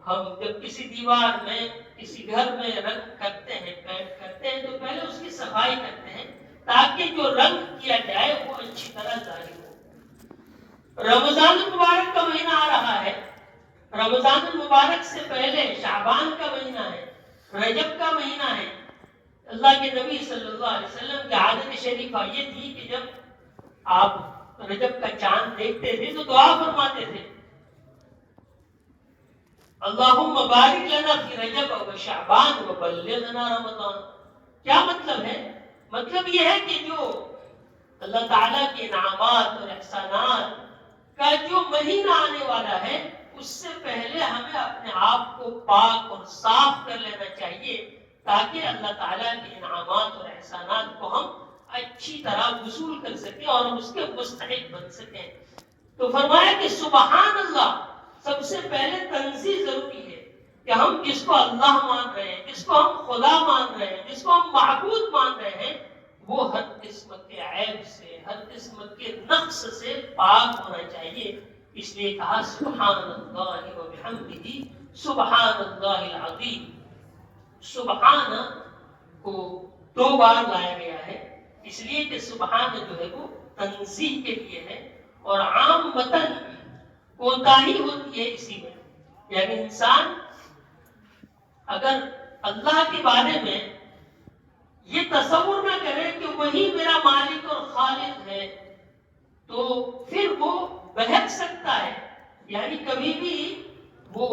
ہم جب کسی دیوار میں، کسی گھر میں رنگ کرتے ہیں، پینٹ کرتے ہیں، تو پہلے اس کی صفائی کرتے ہیں تاکہ جو رنگ کیا جائے وہ اچھی طرح ظاہر ہو۔ رمضان المبارک کا مہینہ آ رہا ہے، رمضان المبارک سے پہلے شعبان کا مہینہ ہے، رجب کا مہینہ ہے۔ اللہ کے نبی صلی اللہ علیہ وسلم کی عادت شریفہ یہ تھی کہ جب آپ رجب کا چاند دیکھتے تھے تو دعا فرماتے تھے، اللہم بارک لنا فی رجب و شعبان و بلغنا رمضان۔ کیا مطلب ہے؟ مطلب یہ ہے کہ جو اللہ تعالیٰ کے انعامات اور احسانات کا جو مہینہ آنے والا ہے، اس سے پہلے ہمیں اپنے آپ کو پاک اور صاف کر لینا چاہیے تاکہ اللہ تعالیٰ کے انعامات اور احسانات کو ہم اچھی طرح وصول کر سکیں اور ہم اس کے مستحق بن سکیں۔ تو فرمایا کہ سبحان اللہ، سب سے پہلے تنزیہ ضروری ہے کہ ہم جس کو اللہ مان رہے ہیں، جس کو ہم خدا مان رہے ہیں، جس کو ہم معبود مان رہے ہیں، وہ ہر قسم کے عیب سے، ہر قسم کے نقص سے پاک ہونا چاہیے۔ اس لیے کہا سبحان اللہ و بحمدہ سبحان اللہ العظیم۔ سبحان کو 2 بار لایا گیا ہے، اس لیے کہ سبحان جو ہے وہ تنزیہ کے لیے ہے، اور عام متن کوتاہی ہوتی ہے اسی میں، یعنی انسان اگر اللہ کے بارے میں یہ تصور نہ کرے کہ وہی میرا مالک اور خالق ہے، تو پھر وہ بہک سکتا ہے، یعنی کبھی بھی وہ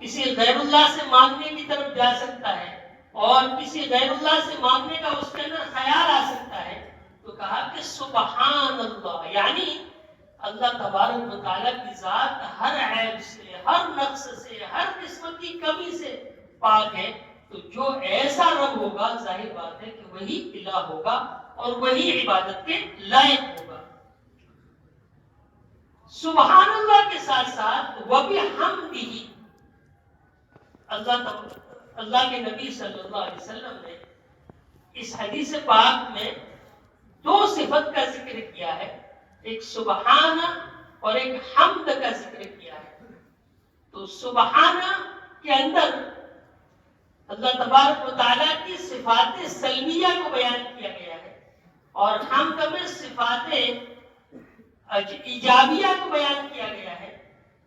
کسی غیر اللہ سے مانگنے کی طرف جا سکتا ہے اور کسی غیر اللہ سے مانگنے کا اس کے اندر خیال آ سکتا ہے۔ تو کہا کہ سبحان اللہ، یعنی اللہ تبارک و تعالیٰ کی ذات ہر عیب سے، ہر نقص سے، ہر قسم کی کمی سے پاک ہے۔ تو جو ایسا رب ہوگا، ظاہر بات ہے کہ وہی الہ ہوگا اور وہی عبادت کے لائق ہوگا۔ سبحان اللہ کے ساتھ ساتھ وبحمدہ، اللہ کے نبی صلی اللہ علیہ وسلم نے اس حدیث پاک میں 2 صفت کا ذکر کیا ہے، ایک سبحان اور ایک حمد کا ذکر کیا ہے۔ تو سبحان کے اندر اللہ تبارک و تعالیٰ کی صفات سلمیہ کو بیان کیا گیا ہے، اور حمد میں صفات ایجابیہ کو بیان کیا گیا ہے۔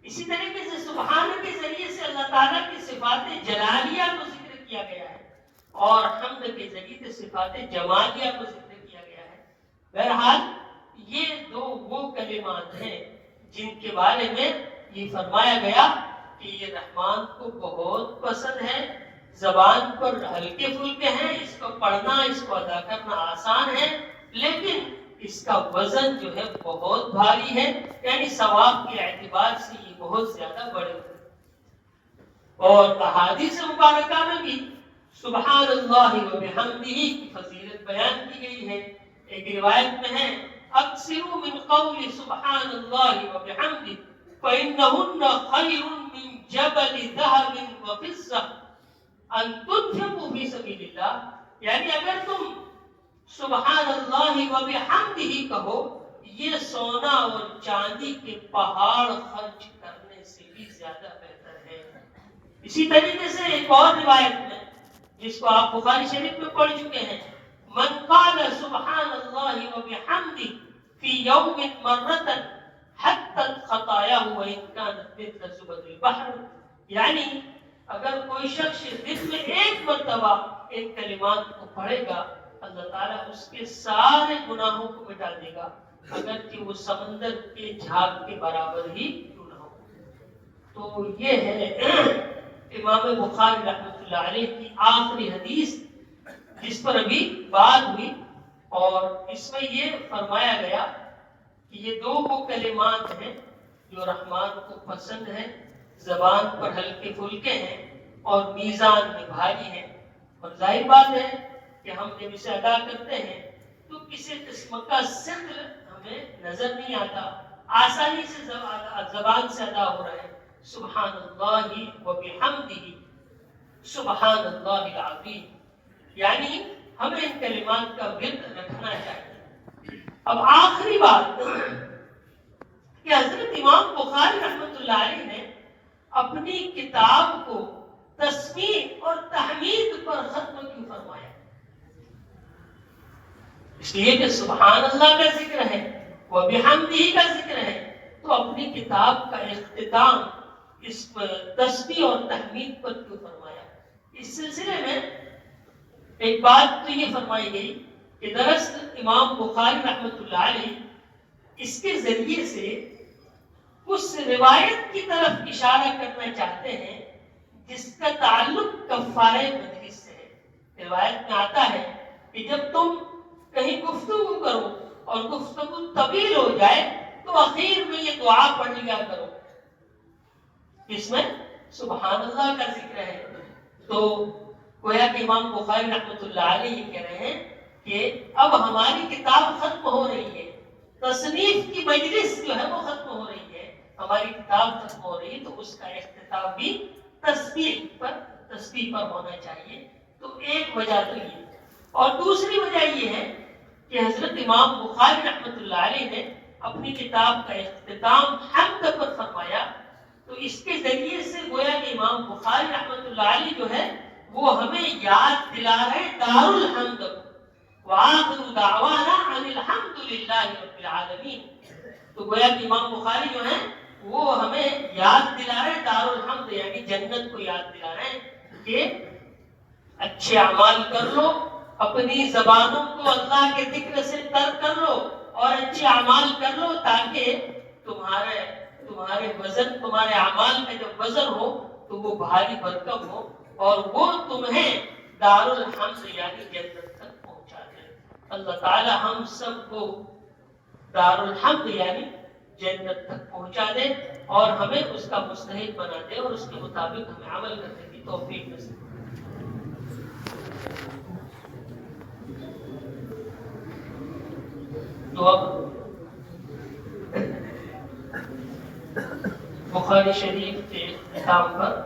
اسی طریقے سے سبحان کے ذریعے سے اللہ تعالیٰ کی صفات جلالیہ کو ذکر کیا گیا ہے، اور حمد کے ذریعے سے صفات جمالیہ کو ذکر کیا گیا ہے۔ بہرحال یہ 2 وہ کلمات ہیں جن کے بارے میں یہ فرمایا گیا کہ یہ رحمان کو بہت پسند ہے، زبان پر ہلکے پھلکے ہیں، اس کو پڑھنا، اس کو ادا کرنا آسان ہے، لیکن اس کا وزن جو ہے بہت بھاری ہے، یعنی ثواب کے اعتبار سے یہ بہت زیادہ بڑے ہیں۔ اور احادیث مبارکہ میں بھی سبحان اللہ و بحمدہ کی فضیلت بیان کی گئی ہے۔ ایک روایت میں ہے، اکثروا من قول سبحان اللہ و بحمدہ فإنہن خیر من جبل ذہب و فضہ ان تنفقوا فی سبیل اللہ، یعنی اگر تم سبحان اللہ و بحمدہ کہو، یہ سونا اور چاندی کے پہاڑ خرچ کرنے سے بھی زیادہ بہتر ہے۔ اسی طریقے سے ایک اور روایت میں جس کو آپ بخاری شریف میں پڑھ چکے ہیں، من قال سبحان اللہ و بحمدہ فی یوم مرۃ حطت خطایاہ وان کانت مثل زبد البحر، یعنی اگر کوئی شخص دن میں 1 مرتبہ ان کلمات کو پڑھے گا، اللہ تعالیٰ اس کے سارے گناہوں کو مٹا دے گا، اگرچہ وہ سمندر کے جھاگ کے برابر ہی کیوں نہ ہو۔ تو یہ ہے امام بخاری رحمۃ اللہ علیہ کی آخری حدیث جس پر ابھی بات ہوئی، اور اس میں یہ فرمایا گیا کہ یہ 2 وہ کلمات ہیں جو رحمان کو پسند ہیں، زبان پر ہلکے پھلکے ہیں اور میزان میں بھاری ہیں۔ اور ظاہر بات ہے کہ ہم جب اسے ادا کرتے ہیں تو کسی قسم کا ثقل ہمیں نظر نہیں آتا، آسانی سے زبان سے ادا ہو رہا ہے، سبحان اللہ و بحمدہ سبحان اللہ العظیم، یعنی ہمیں ان کلمات کا ورد رکھنا چاہیے۔ اب آخری بات کہ حضرت امام بخاری رحمۃ اللہ علیہ نے اپنی کتاب کو تسبیح اور تحمید پر ختم کیوں فرمایا؟ اس لیے کہ سبحان اللہ کا ذکر ہے، وبحمدہ کا ذکر ہے، تو اپنی کتاب کا اختتام اس تسبیح اور تحمید پر کیوں فرمایا؟ اس سلسلے میں ایک بات تو یہ فرمائی گئی کہ دراصل امام بخاری رحمۃ اللہ علیہ اس کے ذریعے سے اس روایت کی طرف اشارہ کرنا چاہتے ہیں جس کا تعلق کفارہ مجلس سے ہے۔ روایت میں آتا ہے کہ جب تم کہیں گفتگو کرو اور گفتگو طویل ہو جائے تو اخیر میں یہ دعا پڑھ لیا کرو، اس میں سبحان اللہ کا ذکر ہے۔ تو گویا کہ امام بخاری رحمۃ اللہ علیہ یہ کہہ رہے ہیں کہ اب ہماری کتاب ختم ہو رہی ہے، تصنیف کی مجلس جو ہے وہ ختم ہو رہی ہے، ہماری کتاب ختم ہو رہی ہے، تو اس کا اختتام بھی تسبیح پر ہونا چاہیے۔ تو ایک وجہ تو یہ، اور دوسری وجہ یہ ہے کہ حضرت امام بخاری رحمۃ اللہ علیہ نے اپنی کتاب کا اختتام حمد پر فرمایا، تو اس کے ذریعے سے گویا کہ امام بخاری رحمۃ اللہ علیہ جو ہے وہ ہمیں یاد دلا رہے دار الحمد، وآخر دعوانا ان الحمد للہ رب العالمین۔ تو گویا کہ امام بخاری جو ہے وہ ہمیں یاد دلا رہے دار الحمد، یعنی جنت کو یاد دلا رہے ہیں کہ اچھے اعمال کر لو، اپنی زبانوں کو اللہ کے ذکر سے تر کر لو اور اچھے اعمال کر لو، تاکہ تمہارے وزن، تمہارے اعمال کا جب وزن ہو تو وہ بھاری بھرکم ہو اور وہ تمہیں دار الحمد یعنی جنت تک پہنچا دے۔ اللہ تعالی ہم سب کو دار الحمد یعنی جنت تک پہنچا دے اور ہمیں اس کا مستحق بنا دے اور اس کے مطابق ہمیں عمل کرنے کی توفیق نصیب کرے۔ تو اب بخاری شریف کے اختتام پر